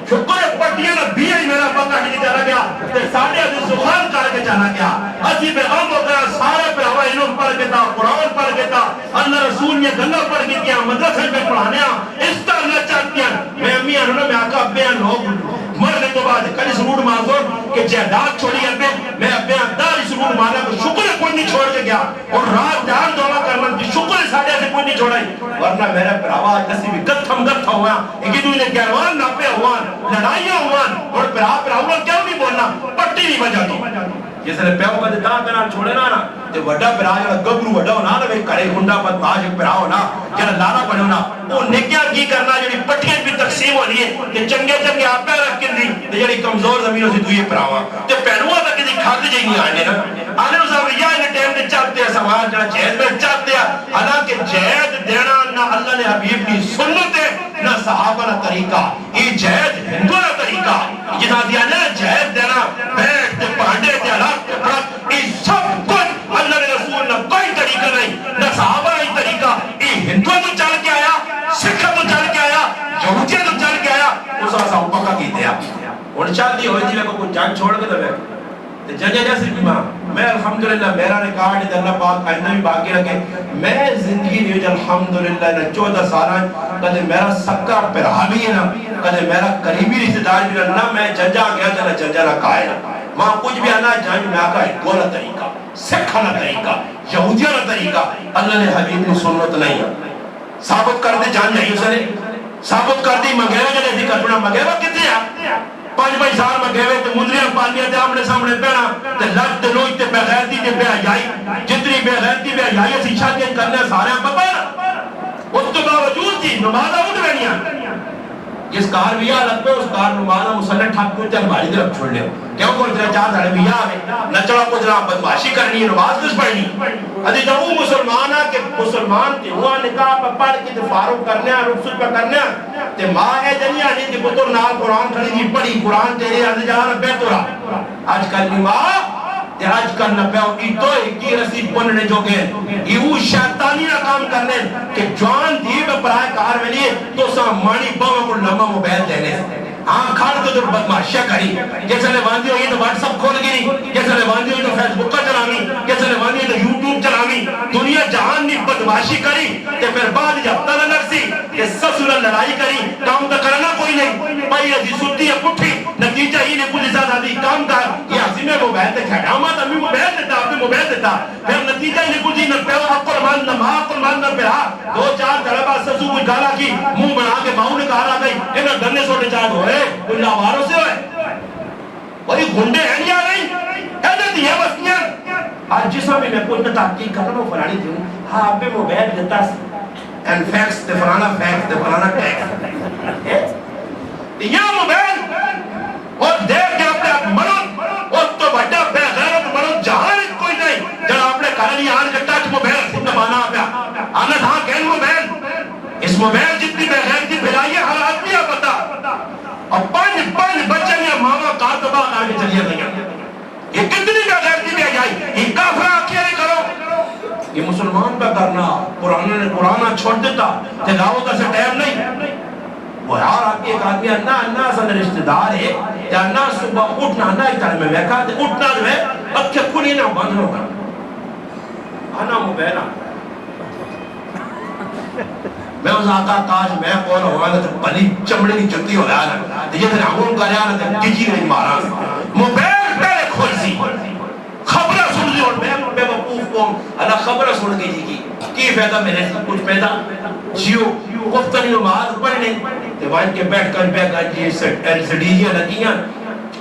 شکر پٹیاں نہ بھی آئی میرا ابا کاٹی کے چلا گیا پھر ساڑھے عزیز سخان کار کے چلا گیا اسی پہ غم ہو گیا سارے پہ ہوا علم پڑھ گیا قرآن پڑھ گیا اللہ رسول نے گنگا پڑھ گیا مدرسہ میں پڑھانے اس طرح اللہ چاہتی ہیں میں امی آنوں میں آقا ابے لوگ مرنے تو بعد کل اس روڈ مار دو کہ جہداد چھوڑی ابے میں ابے اندار اس روڈ مارنا کو شکر ہے کوئی نہیں چھوڑ کے گیا اور رات جان دعا کرنا کہ شکر ہے ساڑھے سے کوئی نہیں چھوڑائی ورنہ میرا پر آواز نسی بھی گتھا ہوا ایک دو انہیں گیروان ناپے ہوان لڑائیاں ہوان اور پر آپ راؤن کیوں نہیں بولنا پٹی نہیں بجا دی جیسے نے پیو کا دتا کرنا چھوڑے نا تے وڈا پرا جڑا گبرو وڈا ہونا نا وے کرے گنڈا پت باج پرا ہونا جڑا لالا بنے ہونا او نیکیاں کی کرنا جڑی پٹیاں بھی تقسیم ہونی ہے تے چنگے چنگے آپے رکھ کے دی تے جڑی کمزور زمینوں سے دوئے پراواں تے پہنوا تک دی کھاد جے نہیں آنے نا آنے نو صاحب یا نے ٹائم تے چاہتے ہیں سماج جڑا جہاد میں چاہتے ہیں حالانکہ جہاد دینا نہ اللہ نے حبیب کی سنت ہے نہ صحابہ کا طریقہ یہ جہاد ہندو کا طریقہ جہاں دیا نا جہاد دینا بیٹھ تے پانڈے تے رکھ یہ سب کچھ اللہ نے رسول نہ کوئی طریقہ نہیں نہ صحابہ کا طریقہ یہ ہندو تو چل کے آیا سکھ تو چل کے آیا یہودیہ تو چل کے آیا اس واسا پکا کیتے ہیں اور چاہتی ہوئی تھی میں کوئی جنگ چھوڑ کے دے جنیا جیسے بھی میں الحمدللہ میرا ریکارڈ ہے اللہ پاک آئندہ بھی باقی رکھے میں زندگی میں الحمدللہ نے 14 سالہ کدے میرا سکا پرہا بھی ہے نا کدے میرا قریبی رشتہ دار بھی نہ میں جنجا گیا جنا جنجا نہ کھائے ماں کچھ بھی آنا جان میں آقا ایک گولا طریقہ سکھا نہ طریقہ یہودیہ نہ طریقہ اللہ نے حبیب نے سنت نہیں ثابت کر دے جان نہیں اس نے ثابت کر دی مگیوہ جنے ذکر پڑا مگیوہ کتے ہیں 5 سال میں گئے تے مندریاں پالیاں تے آمنے سامنے پہنا تے لگ تے لوج تے بے غیرتی تے بے حیائی جتنی بے غیرتی بے حیائی اسی شادیاں کرنے سارے پتہ ہے اس تو باوجود جی نمازاں اٹھ رہنیاں جس کار بھی لگ پہ اس کار نمازاں مسلح ٹھاک کو چل بھاری طرف چھوڑ لے کیوں کون تیرے 4 ساڑھے بھی آوے نچڑا کو جناب بدماشی کرنی ہے نماز کس پڑھنی ادھی جب وہ مسلمان ہے کہ مسلمان تے ہوا نکاح پہ پڑھ کے تے فاروق کرنے ہیں رخصت پہ کرنے ہیں تے ماں ہے جنیا نہیں تے پتر نال قرآن کھڑی دی پڑھی قرآن تیرے عرض جہاں بے تورا آج کل نماز تے آج کل نہ پیو ایتو ایکی رسی بننے جو گئے یہ شیطانی نہ کام کرنے کہ جوان دیب پرائے کار میں لیے تو سا مانی باؤں کو لمبا موبائل دینے کھاڑ کے جو بدماشیاں کری جیسے لے باندھی ہوئی تو واٹس اپ کھول گئی جیسے لے باندھی ہوئی تو فیس بک کا چلامی جیسے لے باندھی ہوئی تو یوٹیوب چلامی دنیا جہان نے بدماشی کری تے پھر بعد جب تلہ لرسی کہ سسورہ لڑائی کری کام تو کرنا کوئی نہیں بھائی عزیز سنتی ہے پٹھی نتیجہ ہی نے پولیس آزادی کام کر یہ عظیم موبائل تے کھڑا ہما تا بھی موبائل دیتا بھی موبائل دیتا پھر نتیجہ ہی نے پولیس نہ پیو اقل مان نہ ماں اقل مان نہ پھرا 2-4 طلبہ سسو کوئی گالا کی منہ بنا کے باؤں نے کہا گئی انہاں گنے سوٹے چاہ ہوئے کوئی لاواروں سے ہوئے وہی گھنڈے ہیں یا نہیں حیدت یہ بستیاں آج جسا بھی میں کوئی تحقیق کرنا وہ فلانی تھی ہاں آپ پہ موبائل دیتا اینڈ فیکس تے فلانا فیکس تے فلانا ٹیکس یا موبائل اور دیکھ کے اپنے آپ مرد اور تو بڑا بے غیرت مرد جہاں کوئی نہیں جب آپ نے کہا لیا آن کے ٹچ موبائل سے نبانا آپیا آنا تھا گین موبائل اس موبائل جتنی بے غیرتی پھیلائی ہے ہر آدمی آپ پتا اور 5 بچے یا ماما کارتبہ آگے چلیے گئے یہ کتنی بے غیرتی بے جائی یہ کافرہ آکھیرے کرو یہ مسلمان پہ کرنا قرآن چھوڑ دیتا تلاوت سے ٹائم نہیں وہ یار آپ کی ایک آدمی انہ اصل رشتہ دار ہے یا انہ صبح اٹھنا انہ ایک طرح میں بیکھا تھے اٹھنا جو ہے اب کیا کھلی نہ بند ہوگا انہ موبائل میں اس آقا کاش میں کون ہوا نا تو پلی چمڑی کی چمڑی ہو رہا نا تو یہ تھے ہمون کا رہا نا تو کچی نہیں مارا موبائل پہلے کھول سی خبرہ سن لی اور بے وقوف کو اللہ خبرہ سن گئی جی کی فیدہ میرے سے کچھ پیدا جیو گفتنی نماز پڑھنے تو وہاں کے بیٹھ کر جی سڈیجیاں لگیاں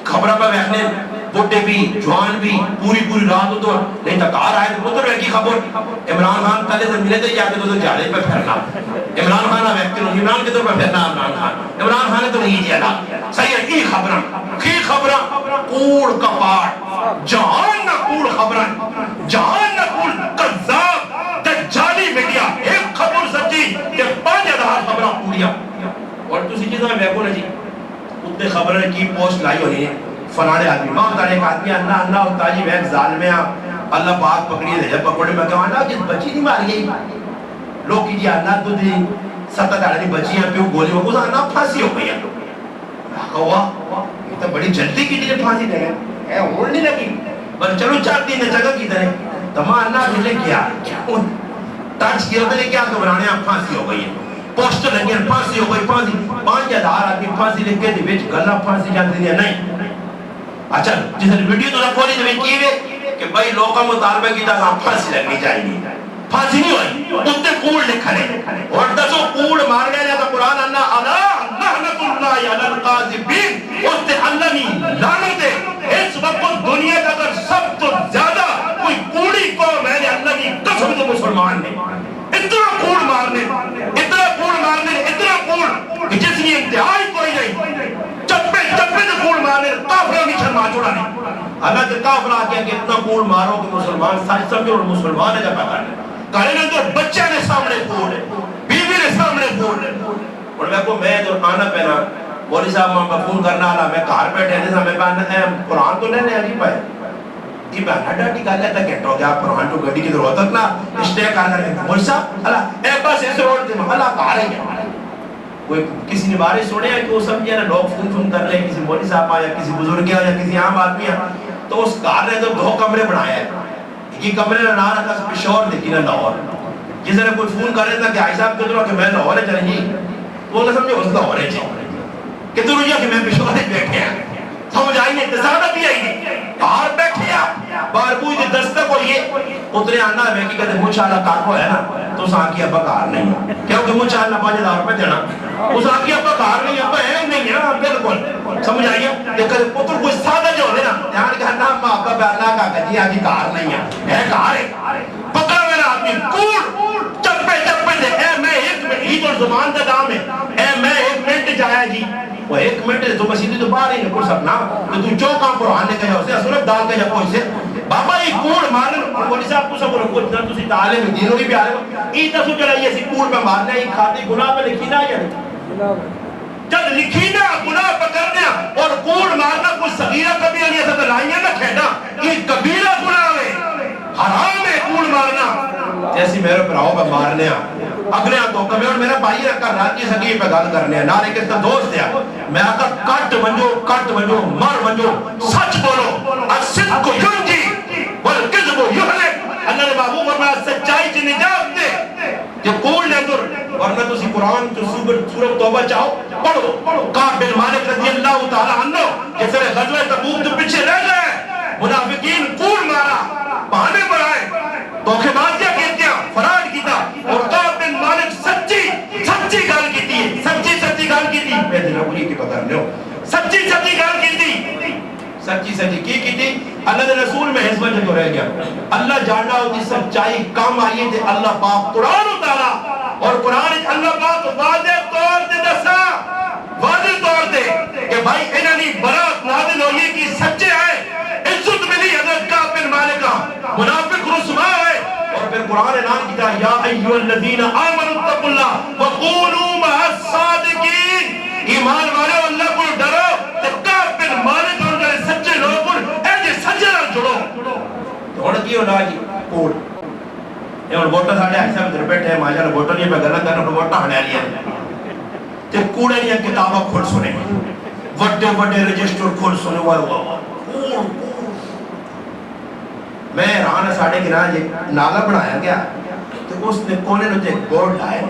خبرہ پہ بیٹھنے بڑے بھی جوان بھی پوری رات ہو تو نہیں تھا کار آئے تو پتر ہے کی خبر عمران خان تلے سے ملے تھے جاکے تو جالے پہ پھرنا عمران خان ویکتے نہیں عمران کے طور پہ پھرنا عمران خان تو نہیں جانا صحیح ہے کی خبرہ کوڑ کپاٹ جہان نہ کوڑ خبرہ جہان نہ کوڑ قذاب دجالی میڈیا ایک خبر سچی کہ 5000 خبرہ پوریا اور تسی چیزاں میں بولا جی اتنے خبریں کی پوسٹ لائی ہونی ہے فلانے آدمی ماں ہوتا ہے ایک آدمی انہ ہوتا جی میں ظالمیں اللہ پاک پکڑی دے جب پکڑے میں کہاں جس بچی نہیں ماری گئی لوگ کی جی انہ تو دی 7 بچیاں پیوں گولی وہ کچھ انہ پھانسی ہو گئی ہے کہا یہ تو بڑی جلدی کی لیے پھانسی دے گئے ہون نہیں لگی بل چلو 4 دن جگہ کی طرح تمہاں انہ ملے کیا ٹچ کیا ملے کیا گھبرانے آپ پھانسی ہو گئی ہے پوسٹ لگی پھانسی ہو گئی 5000 آدمی پھانسی لکھ کے دی بیچ گلہ پھانسی جاتی ہے نہیں اچھا جس نے ویڈیو تو کھولی تو میں کی ہے کہ بھائی لوگوں مطالبہ کی طرح پھانسی لگنی چاہیے پھانسی نہیں ہوئی اتنے کوڑ لکھا ہے اور دسو کوڑ مار گیا جاتا قرآن اللہ لعنت اللہ علی القاذبین اس نے اللہ نہیں لعنت ہے اس وقت دنیا کا اگر سب تو زیادہ کوئی کوڑی قوم ہے اللہ کی قسم تو مسلمان نے اتنا کوڑ مارنے اتنا کوڑ کہ جس کی انتہائی کوئی نہیں چپے سے کوڑ مارنے کافرہ نیچھر مار چھوڑا نہیں اگر تو کافرہ آ کہ اتنا کوڑ مارو کہ مسلمان ساری سمجھے اور مسلمان ہے جب پتا نہیں کہنے نے تو بچہ نے سامنے کوڑ ہے بیوی نے سامنے کوڑ ہے اور میں کو میں جو آنا پہنا مولی صاحب ماں فون کرنا آلا میں کار بیٹھے ہیں میں کہا قرآن تو لینے آگی پائے یہ بہنا ڈاٹی کہا لیتا کہتا ہو گیا قرآن تو گھڑی کی ضرورت تک نا اسٹے کرنا ہے مولی صاحب اللہ ایک بس ایسے روڑ دے اللہ کہا رہی ہے کوئی کسی نے بارے سوڑے ہیں کہ وہ سمجھے نا لوگ فون کر لیں کسی مولی صاحب یا کسی بزرگ یا کسی عام آدمی ہے تو اس کار نے تو 2 کمرے بنایا ہے ایک ہی کمرے نے نہ رکھا پشور دیکھی نا لاہور جس نے کوئی فون کر رہا تھا کہ آئی صاحب کدھر کہ میں لاہور ہے چلیں گی تو وہ سمجھے اس لاہور ہے کدھر ہوئی کہ میں پشور ہے بیٹھے ہیں سمجھ آئی نہیں تصادت بھی آئی نہیں باہر بیٹھے آپ باہر کوئی دی دستک ہوئی ہے اتنے آنا ہے کہ کہتے مجھ اللہ کارکو ہے نا تو اس آنکی ابا کار نہیں کیونکہ مجھ اللہ 5000 روپے دینا اس آنکی ابا کار نہیں ابا ہے نہیں ہے بالکل سمجھ آئیے جی آج کار نہیں ہے کار ہے پکڑا میرا آدمی کوڑ چپے چپے دے اے میں ایک منٹ ہی تو زمان کا دام ہے اے میں ایک منٹ جایا جی وہ ایک منٹ تو مسیدی تو باہر ہی نہیں کر سکنا تو چوکاں قرآن نے کہا اسے سورت ڈال کے جب سے بابا یہ کوڑ مارن مولی صاحب کو سب رکھو جتنا تسی تعلیم دینوں کی بھی آ رہے ہو ای تسو چلائیے سی کوڑ میں مارنا ہے یہ کھاتی گناہ پہ لکھی نہ یا نہیں جب لکھی نہ گناہ پکڑنا اور کوڑ مارنا کچھ صغیرہ کبھی نہیں ایسا تو لائیاں نہ کھینا یہ کبیرہ گناہ ہے حرام ہے کوڑ مارنا جیسی میرے پراؤ پہ مارنے اگلے تو کبھی اور میرا بھائی رکھا راتی سگی پہ گل کرنے نارے کس کا دوست ہے میں آقا کٹ منجو مر منجو سچ بولو الصدق ینجی والکذب یہلک اللہ نے محبوب فرمایا سچائی سے نجات دے کہ کوڑ لے در ورنہ تسی قرآن تو سورۃ توبہ چاہو پڑھو کعب بن مالک رضی اللہ تعالی عنہ جس نے غزوہ تبوک تو پیچھے رہ گئے منافقین کوڑ مارا بہانے بڑھائے دھوکے بازیاں کیتیاں فراڈ کیتا اور کعب بن مالک سچی گل کیتی ہے سچی گل کیتی میں دل پوری کی پتہ نہیں ہو سچی گل کیتی سچی کی اللہ دے رسول میں اس وجہ تو رہ گیا اللہ جاننا ہوتی سچائی کام آئیے تھے اللہ پاک قرآن اتارا اور قرآن اللہ پاک واضح طور تے دسا کہ بھائی انہوں برات نازل ہوئی کی سچے آئے عزت ملی حضرت کعب بن مالک کا منافق رسوا ہے اور پھر قرآن اعلان کیا یا ایھا الذین آمنوا اتقوا اللہ وقولوا مع الصادقین ایمان والے اللہ کو ڈرو تے کعب بن مالک اور جڑے سچے لوگ اے جے سچے نال جڑو ہن کی ہونا جی کوڑ اے ہن ووٹر ساڈے ایسا ادھر بیٹھے ہیں ماجا ووٹر نہیں پہ گلاں کرن ووٹاں ہنے والی ہیں تے کوڑے دی کتاباں کھول سنے وڈے رجسٹر کھول سنے واہ میں حیران ساڑھے گراں جی نالا بنایا گیا تو اس نے کونے نے ایک بورڈ لائے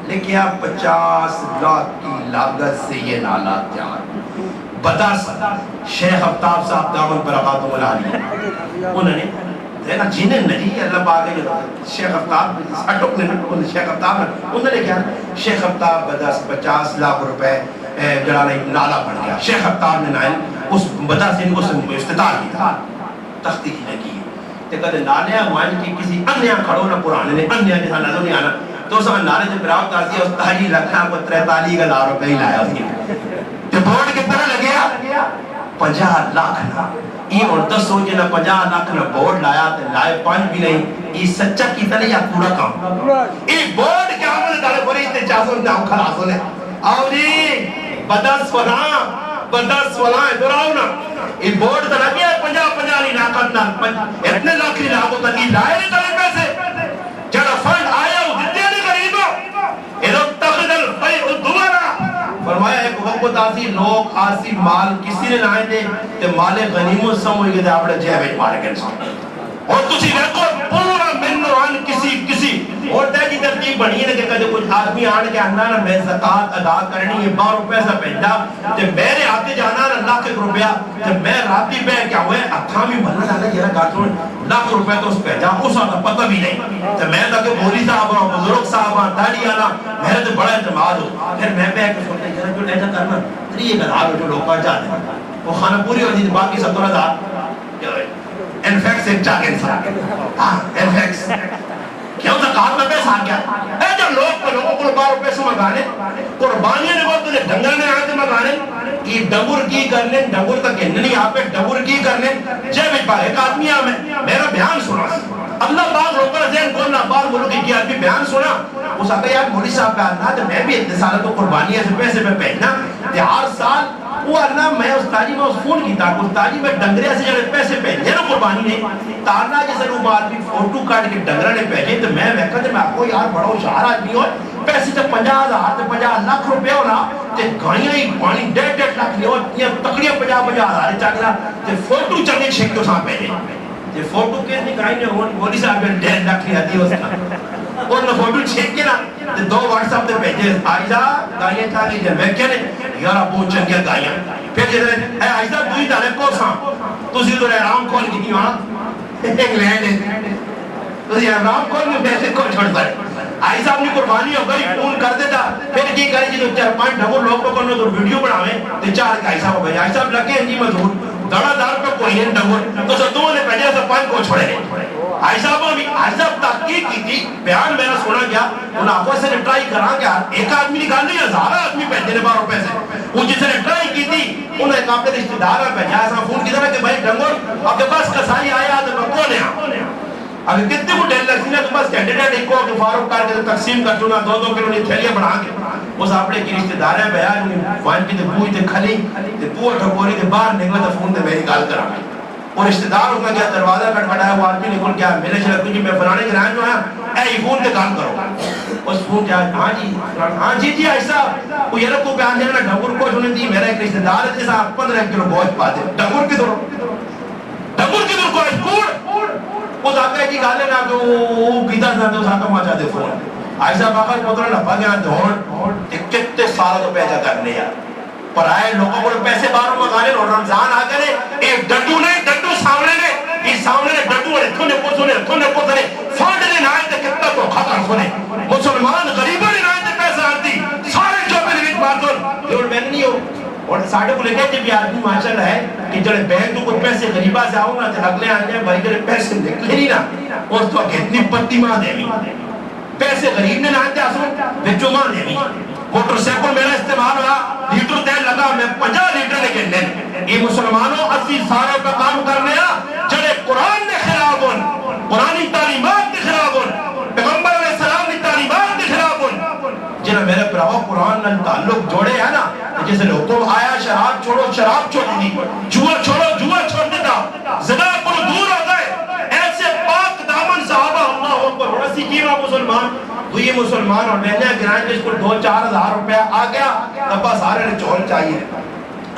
لکھیا 50 لاکھ کی لاگت سے یہ نالا تیار بدس شیخ افتاب صاحب دامن برکاتہ العالی انہوں نے دیکھا جنہیں نہیں اللہ پاک ہے شیخ افتاب اٹک نے شیخ افتاب انہوں نے کیا شیخ افتاب بدس 50 لاکھ روپے جڑا نالا بن گیا شیخ افتاب نے نائل اس بدس ان کو افتتاح کی تھا تختی کی لگی تے کدے نالے مان کی کسی انیا کھڑو نہ پرانے نے انیا جیسا نظر نہیں آنا تو سا نالے تے براو تاسی اس تاجی رکھا کو 43 ہزار روپے ہی لایا اس نے تے بورڈ کتنا لگیا 50 لاکھ نا یہ اور دسو جے نہ 50 لاکھ نہ بورڈ لایا تے لائے 5 بھی نہیں یہ سچا کیتا نہیں یا پورا کام یہ بورڈ کیا مجھے دارے بڑی تے چاسو نہ خلاص ہونے آؤ جی بدس فلاں دراؤ نا یہ بورڈ تا لگیا 50 نہیں لاکت نا اتنے لاکھ نہیں لاکھو تا یہ لائے نہیں تلے پیسے جڑا فنڈ آیا ہو دیتے نہیں قریبا یہ لوگ تخد الفیع دوبارہ فرمایا ایک وقت آسی لوگ آسی مال کسی نے لائے دے تے مال غنیمت سمجھ گئے دے آپ نے جیویج مارے گئے اور تسی دیکھو پورا منوان کسی اور تے کی ترتیب بنی ہے کہ کدے کچھ آدمی آنے کے اندر میں زکاة ادا کرنی ہے 12 روپے سے پہنجا تے میرے آتے جانا لاکھ روپیہ تے میں راتی پہ کیا ہوئے اتھامی بھلن آنے جیرا گاتون لاکھ روپے تو اس پہنجا اس آتا پتہ بھی نہیں تے میں تاکہ بولی صاحبہ بزرگ صاحبہ داڑی آنا میرے تو بڑا اعتماد ہو پھر میں پہ ایک سوچتے جیرا جو لیتا کرنا تری ایک ہزار جو لوگ پہنچ جاتے ہیں وہ خانہ پوری ہوتی تھی باقی 70,000 انفیکس ایک چاک انسان انفیکس کیا ہوتا کہاں میں پیسہ آ گیا اے جو لوگوں کو 12 روپے سے مگانے قربانیاں نے بہت تجھے ڈنگر نے آتے مگانے یہ ڈنگر کی کرنے ڈنگر تک نہیں آپ پہ ڈنگر کی کرنے جے بھی پا ایک آدمی آمیں میرا بیان سنا اللہ باغ روکر ذہن کھولنا بار ملک کی آدمی بیان سنا اس آتا یار مولی صاحب پہ آنا تو میں بھی اتنے سالہ تو قربانیاں سے پیسے پہ پہننا تے ہر سال وہ اللہ میں استادی میں اس فون کی تھا استادی میں ڈنگرے سے جڑے پیسے پہنے نا قربانی نے تارنا جیسے وہ آدمی فوٹو کاٹ کے ڈنگرے نے پہنے تو میں کہا کہ میں آپ کو یار بڑا ہوشیار آدمی ہو پیسے تو 50,000 تے 50 لاکھ روپے ہونا تے گائیاں ہی پانی 1.5 لاکھ لیو یہ تکڑیاں 50,000 چاہیے تے فوٹو چلے چھک کے ساتھ پہنے تے فوٹو کے نہیں گائیں نے مولی صاحب نے 1.5 لاکھ لیا دی اس کا اور نہ فوٹو چھک کے نا تے 2 واٹس ایپ تے بھیجے آئزہ گائیاں چاہیے جب میں کہنے یار ابو چنگیا گائیاں پھر جیسے اے آئزہ دوئی دارے کو ساں تو اسی تو رام کھول کی تھی وہاں انگلینڈ ہے تو اسی رام کھول میں پیسے کو چھوڑ پائے آئزہ اپنی قربانی ہو گئی فون کر دیتا پھر کی کری جی تو 4-5 ڈھگو لوگ کو کرنے تو ویڈیو بڑھاویں تے 4 کے آئزہ ہو گئی آئزہ لگے ہیں جی مضبوط دڑا دار پہ کوئی نہیں ڈنگر تو سب دو نے پہلے سب پانچ کو چھوڑے آئی صاحب تحقیق کی تھی بیان میرا سنا گیا انہوں آخوا سے نے ٹرائی کرا گیا ایک آدمی نکال نہیں ہزارہ آدمی پہنچے نے 12 روپے سے وہ جس نے ٹرائی کی تھی انہوں نے کہا اپنے رشتہ دار میں پہنچا ایسا فون کی طرح کہ بھائی ڈنگر آپ کے پاس کسائی آیا تو میں کون ہے اگر کتنے کو ڈیل لگتی ہے تو بس کینڈیڈیٹ ایک کو فاروق کار کے تقسیم کر چنا 2-2 کلو نے تھیلیاں بڑھا کے اس اپنے کی رشتہ دار ہیں بیان وائن کی تے بوئی تے کھلی تے بوہ ٹھکوری تے باہر نکلا تے فون تے میری گال کرا اور رشتہ دار اس نے کیا دروازہ کھٹکھٹایا وہ آدمی نکل گیا میرے شرک کو جی میں فلانے کے رہن جو ہے اے فون تے کام کرو اس فون کیا ہاں جی ایسا وہ یہ رکھو بیان دینا ڈھنگر کو انہیں دی میرا ایک رشتہ دار ہے جیسا 15 کلو گوشت پاتے ڈھنگر کی دور گوشت وہ آقا جی گالے نا تو وہ پیتا تھا تو آقا ماں چاہتے فون ایسا باقا پترہ نپا گیا دھون کتنے سالہ تو پیدا کرنے یا پر آئے لوگوں کو پیسے باروں مگانے اور رمضان آ گئے ایک ڈنڈو نے ڈنڈو سامنے نے اس سامنے نے ڈنڈو نے تھونے کو سنے فانڈ نے نائے تے کتنا تو خطر سنے مسلمان غریبہ نے نائے تے پیسہ آتی سارے جو پہ نویت مارتون یہ اور میں نہیں ہو اور ساڑھے کو لے گئے جب یہ آدمی ماشاءاللہ ہے کہ جڑے بینک تو کوئی پیسے غریبہ سے آؤں نا تو اگلے آنے بھائی جڑے پیسے نکلے نہیں نا اور تو کتنی پتی ماں دے بھی پیسے غریب نے نائے تے آسوں بچو ماں دے بھی موٹر سیکل میرا استعمال ہوا لیٹر تیل لگا میں 50 لیٹر لے کے لیں یہ مسلمانوں 80 سالوں پہ کام کرنے جڑے قرآن نے خلاف ہون قرآنی تعلیمات کے خلاف ہون پیغمبر علیہ السلام کی تعلیمات کے خلاف ہون جنہاں میرے پراؤ قرآن نال تعلق جوڑے ہیں نا جیسے حکم آیا شراب چھوڑو شراب چھوڑ دی جوا چھوڑو جوا چھوڑ دیتا زنا پر دور ہو گئے ایسے پاک دامن صحابہ اللہ اکبر اور اسی کیما مسلمان تو یہ مسلمان اور میں نے گرائن جس کو 2-4 ہزار روپیہ آ گیا تب سارے نے چول چاہیے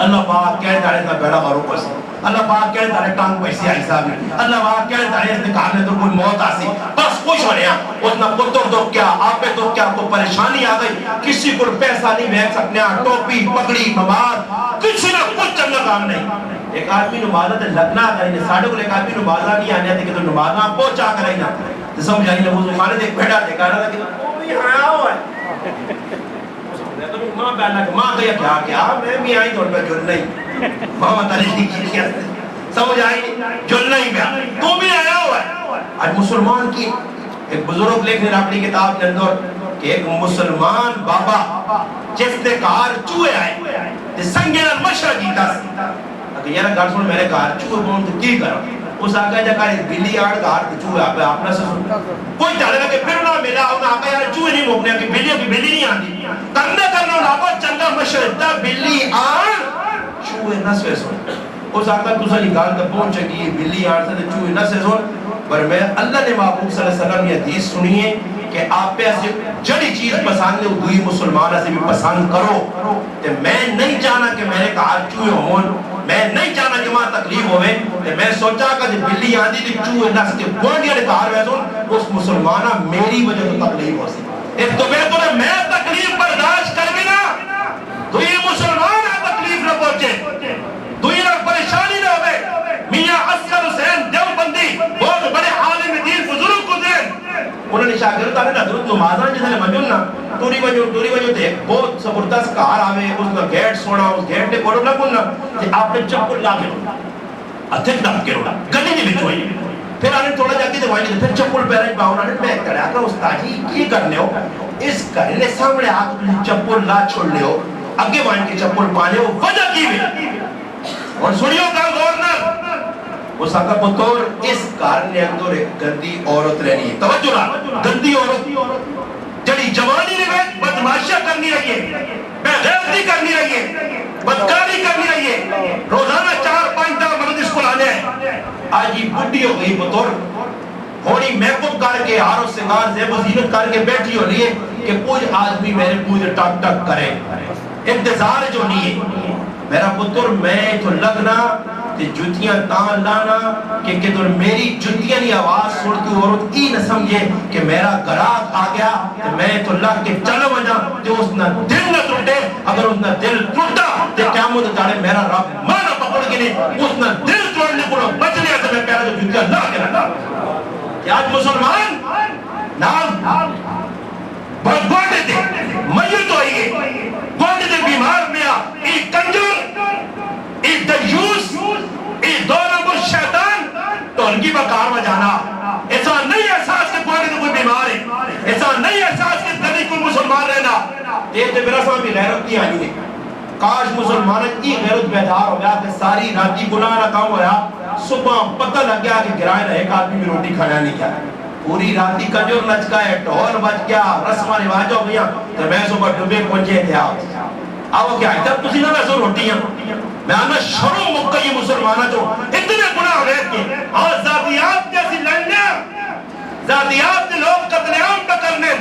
اللہ پاک کہہ دارے اتنا بیڑا غروب پس اللہ پاک کہہ دارے ٹانگ پیسی آئی صاحب اللہ پاک کہہ دارے اس نکال میں تو کوئی موت آسی بس خوش ہونے ہیں اتنا پتر دکھ کیا آپ پہ دکھ کیا کو پریشانی آ گئی کسی کو پیسہ نہیں بھیج سکنے ٹوپی پگڑی ممار کسی نہ کچھ چنگا کام نہیں ایک آدمی نمازہ تے لگنا آگا ساڑھے کو ایک آدمی نمازہ نہیں آنے آتے کہ تو نمازہ پہنچا کر آئینا تو سمجھ آئینا وہ زمانے دیکھ بیٹھا دیکھا رہا تھا کہ وہ بھی آیا ہوا ہے ماں پہلا کہ ماں کہا کیا میں بھی آئی تو میں جل نہیں ماں مطلعی کی کیا سمجھ آئی جل نہیں پیا تو بھی آیا ہوا ہے آج مسلمان کی ایک بزرگ لکھنے اپنی کتاب کے اندر کہ ایک مسلمان بابا جس نے کار چوئے آئے سنگے نال مشرہ جیتا سی کہ یہ گھر سن میرے کار چوئے بہن تو کی کرا اس آگا جا کار بلی آڑ کار چوئے آپ اپنا سے سن کوئی چاہے گا کہ پھر نہ ملا انہا آگا یار چوئے نہیں موکنے کہ بلی نہیں آتی کرنا انہا آگا چنگا مشرہ بلی آڑ چوئے نہ سے سن اس آگا تُسا نکال کر پہنچے گی بلی آڑ سے چوئے نہ سے سن پر میں اللہ نے محبوب صلی اللہ علیہ وسلم یہ حدیث سنیے کہ آپ پہ ایسے جڑی چیز پسند ہے دوئی مسلمان ایسے بھی پسند کرو کہ میں نہیں چاہنا کہ میرے کار چوئے ہون میں نہیں چاہنا کہ ماں تکلیف ہوئے کہ میں سوچا کہ بلی آندھی تھی چوئے نس کے گوڑیا نے کار ویسون اس مسلمانہ میری وجہ تو تکلیف ہو سی ایک تو میں تکلیف برداشت کر بھی نا تو یہ مسلمان تکلیف نہ پہنچے دوئی نہ پریشانی نہ ہوئے میاں عسکر حسین دیوبندی بہت بڑے عالم دین بزرگ کو دین انہوں نے شاگرد آنے نا درست نمازان جیسے مجھول نا توری وجہ تے بہت زبردست کار آوے اس کا گیٹ سونا اس گیٹ نے کوڑو لگو نا کہ آپ نے چپل لا کے اتھک ڈاک کے روڑا گلی نہیں بچ ہوئی پھر آنے تھوڑا جاتی دے وائنی پھر چپل پیرا باؤنا نے میں کرے آکا استاجی کی کرنے ہو اس کرنے سامنے آکا چپل لا چھوڑنے ہو اگے وائن کے چپل پانے ہو وجہ کی بھی اور سنیو کا گورنر اس آقا پتور اس کارنے اندر ایک گندی عورت رہنی ہے توجہ رہا گندی عورت جڑی جوانی نے بدماشیاں کرنی رہی ہے بے غیرتی کرنی رہی ہے بدکاری کرنی رہی ہے روزانہ 4-5 دن مرد اس کو لانے ہیں آج یہ بڑی ہو گئی پتور ہونی میک اپ کر کے ہارو سنگار زیب و زینت کر کے بیٹھی ہو رہی ہے کہ کوئی آدمی میرے پوچھے ٹک ٹک کرے انتظار جو نہیں ہے میرا پتر میں تو لگنا تے جتیاں تان لانا کہ تو میری جتیاں نہیں آواز سنتی عورت ای نہ سمجھے کہ میرا گراک آ گیا تے میں تو لگ کے چلو وجہ تے اس نہ دل نہ ٹوٹے اگر اس نہ دل ٹوٹا تے قیامت تاڑے میرا رب مانا پکڑ کے نہیں اس نہ دل توڑنے کو بچ لیا تے میں پیارا جو جتیاں لا کے رکھا کہ آج مسلمان نام گوڑے دے میت ہوئی گئے گوڑے دے بیمار میں ای کنجر ای دیوس ای دو نمبر تے میرا سا بھی غیرت نہیں آئی ہے. کاش مسلمان کی غیرت بیدار ہو گیا کہ ساری راتی گناہ نہ کام ہویا, صبح پتہ لگ گیا کہ گرائے نہ ایک آدمی بھی روٹی کھانا نہیں کیا. پوری راتی کنجور نچکا ہے, ڈھول بج گیا, رسمہ رواج ہو گیا, تو میں صبح ڈبے پہنچے تھے. آؤ کیا جب تسی نہ ویسو روٹیاں میں آنا شروع مکئی مسلمانہ جو اتنے گناہ ہو رہے تھے. اور ذاتیات جیسی لڑنے, ذاتیات کے لوگ قتل عام پہ کرنے,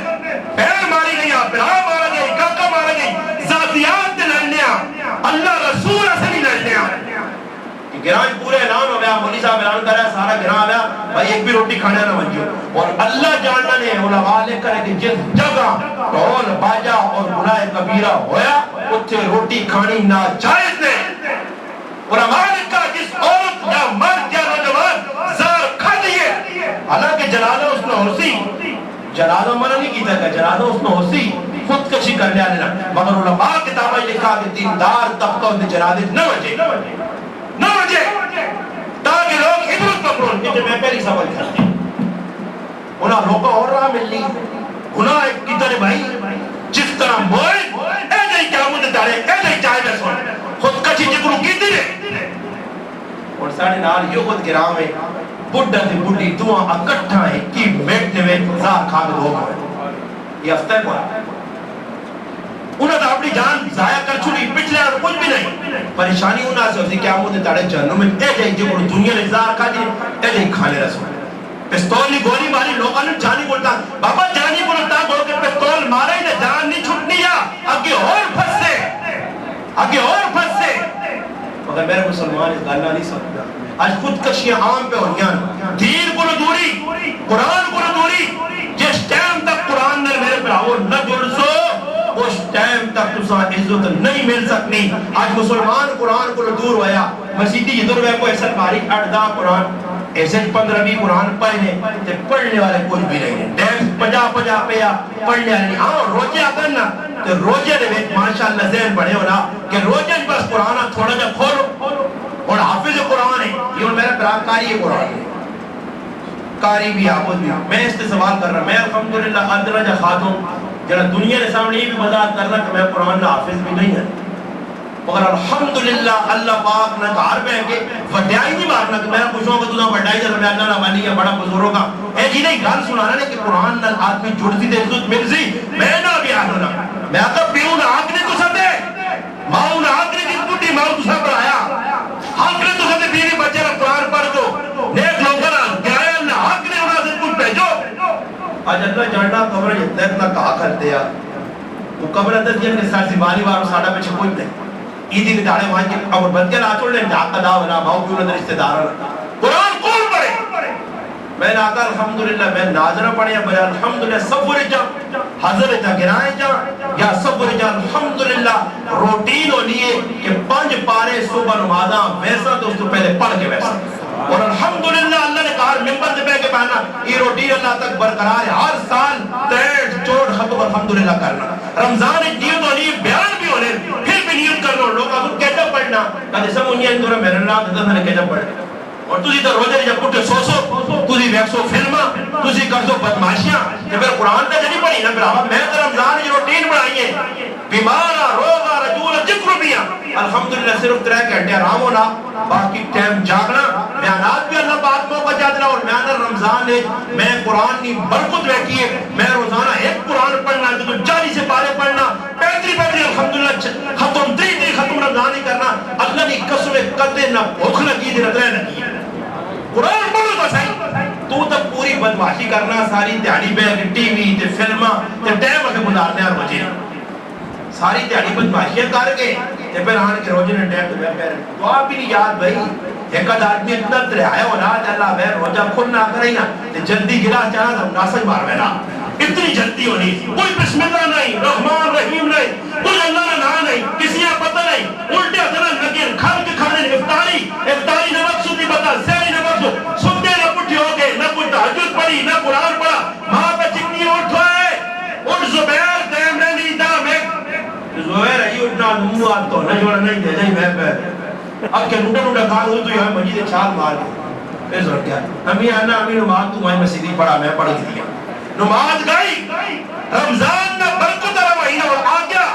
بہن ماری گئی, برا مارا گئی, کاکا مارا گئی, ذاتیات کے لڑنے, اللہ رسول ایسے نہیں لڑنے. گران پورے اعلان ہو گیا, مولی صاحب اعلان کر رہا ہے, سارا گران ہو گیا, بھائی ایک بھی روٹی کھانے نہ بنجو. اور اللہ جاننا نے علماء لے کر کہ جس جگہ ڈھول باجا اور گناہ کبیرہ ہویا اتھے روٹی کھانی ناجائز نے. علماء نے کہا جس عورت یا مرد یا نوجوان زار کھا دیے, حالانکہ جنازہ اس نے ہوسی, جنازہ منع نہیں کیتا کہ جنازہ اس نے ہوسی, خودکشی کر لیا لینا, مگر علماء کتابہ لکھا کہ دیندار طبقہ انہیں جنازے نہ بچے نہ بچے تاکہ لوگ عبرت پکڑوں. کہ میں پہلی سوال کرتی انہاں لوگوں اور راہ ملنی گناہ ایک کی طرح بھائی جس طرح موئے اے جائی کیا مجھے دارے اے جائی چاہے میں سوڑ خودکشی جکروں کی دینے. اور ساڑھے نال یہ خود گرام ہے بڑھا دی بڑھی دعا اکٹھا ہے کی میٹنے میں زار کھا کے دو گئے. یہ ہفتہ کو ہے انہوں نے اپنی جان ضائع کر چھوڑی, پچھلے اور کچھ بھی نہیں. پریشانی انہوں سے ہوتی کیا مجھے دارے جہنم میں اے جائی جکروں دنیا نے زار کھا دی اے جائی کھانے رسول. پستول نہیں گولی ماری لوگوں نے جانی بولتا, بابا جانی بولتا بول کے پستول مارا ہی نے جان نہیں چھوٹنی یا آگے اور پھنس سے, آگے اور پھنس سے. مگر میرے مسلمان اس گالنا نہیں سکتا. آج خودکشیاں عام پہ ہونیاں, دین کو دوری, قرآن کو دوری. جس ٹائم تک قرآن نے میرے براہو نہ جڑ سو اس ٹائم تک تسا عزت نہیں مل سکنی. آج مسلمان قرآن کو دور ہویا, مسیدی ادھر ہوئے کو ایسا باری اٹھدا قرآن ایسے 15 قرآن پڑھنے تے پڑھنے والے کوئی بھی نہیں ہیں. ڈیمس 50 پیا پڑھنے والے نہیں. ہاں روجے آگن نا تو روجے دے ویک ماشاءاللہ ذہن بڑھے ہونا کہ روجے بس قرآن تھوڑا جا کھولو اور حافظ قرآن ہے. یہ میرا برا کاری قرآن ہے, کاری بھی آبود بھی. میں اس سے سوال کر رہا, میں الحمدللہ ادنا جا خاتم جنہا دنیا نے سامنے یہ بھی وضاحت کر رہا کہ میں قرآن حافظ بھی نہیں ہے, مگر الحمدللہ اللہ پاک نے کار پہ ہے کہ وڈیائی نہیں مارنا کہ میں خوش ہوں کہ تُنہا وڈیائی جب میں اللہ نہ والی ہے بڑا بزرگوں کا اے جی نہیں گال سنانا ہے کہ قرآن نہ آدمی جڑتی دے عزت ملزی میں نہ بھی آنا میں آتا پیون آگ نے تو ستے ماؤن آگ نے کس بڑی ماؤن تو سب رہایا حق نے تو ستے بیوی بچے رہا قرآن پڑھ دو نیک لوگوں نے گرائے اللہ حق نے انہا سے کچھ بھیجو. آج اللہ جاننا قبر اتنا کہا کرتے ہیں وہ قبر اندر دیا کہ سار زبانی وارو ساڑھا پہ چھکوئی نہیں ایدی نے داڑے وہاں کی اور بدگل آچوڑ لیں جاقہ دا ونا ماؤ کیوں ندر رشتہ دارا قرآن کون پڑھے. میں نے آقا الحمدللہ میں ناظرہ پڑھے ہیں بھائی الحمدللہ سب ورجا حضرت گرائیں جا یا سب ورجا الحمدللہ روٹین ہو لیے کہ 5 پارے صبح نمازاں ویسا تو اس تو پہلے پڑھ کے ویسا اور الحمدللہ اللہ نے کہا ممبر سے پہ کے پہنا یہ روٹین اللہ تک برقرار ہے. ہر سال 63 چوڑ ختم الحمدللہ کرنا. رمضان ایک نیت ہونی بیان بھی ہونے پھر بھی نیت کرنا لوگا تو کیسا پڑھنا کہتے سب انہیں اندورا میرے اللہ دیتا میں نے کیسا پڑھنا اور تُسی تو روزے جب پٹھے سو تُسی ویکسو فلمہ تُسی کرسو بدماشیاں جب پھر قرآن کا جنی پڑھی نا براہا میں تو رمضان یہ روٹین بڑھائی ہے بیمارہ روزہ رجول ذکر بیا الحمدللہ صرف 3 گھنٹے آرام ہونا باقی ٹائم جاگنا بیانات بھی اللہ پاک موقع جاتا اور میں رمضان ہے میں قرآن کی برکت بیٹھی ہے میں روزانہ ایک قرآن پڑھنا تو 40 سے پارے پڑھنا 35 الحمدللہ ختم 3 ختم رمضان ہی کرنا اللہ کی قسم قدر نہ بھوک لگی دے رہے نہ قرآن پڑھو تو صحیح تو تب پوری بدماشی کرنا ساری دیاری پہ ٹی وی تے فلمہ تے ٹائم اگر گزارنے اور روزے ساری دیاری بدماشیاں کر کے تے پھر آن کے روزے نے ٹائم تو پہ دعا بھی نہیں یاد بھائی ایک آدمی اتنا ترہایا ہونا اللہ بے روزہ کھل نہ کریں نا تے جلدی گرا چاہنا تھا ناسج مار بینا اتنی جلدی ہونی کوئی بسم اللہ نہیں رحمان رحیم نہیں کوئی اللہ نہ نہیں کسی کا پتہ نہیں الٹے حسنا لگین کھل کے کھانے افطاری نہ وقت سنی بتا سہری نہ وقت سنتے نہ پٹھی ہو گئے نہ کوئی تحجد پڑھی نہ قرآن پڑھا ماں پہ چکنی اٹھ ہوئے اٹھ زبیر دیم رہنی دا میں زبیر ای اٹھنا نمو آت تو نہ جوڑا نہیں دے جائیں میں پہ اب کہ نوٹا نوٹا کھا ہوئی تو یہاں مجید چھال مار گئے پھر ضرور کیا ہمیں آنا ہمیں نماز تو مائی مسیدی پڑھا میں پڑھ دیا نماز گئی رمضان نہ برکت رہا مہینہ اور آ گیا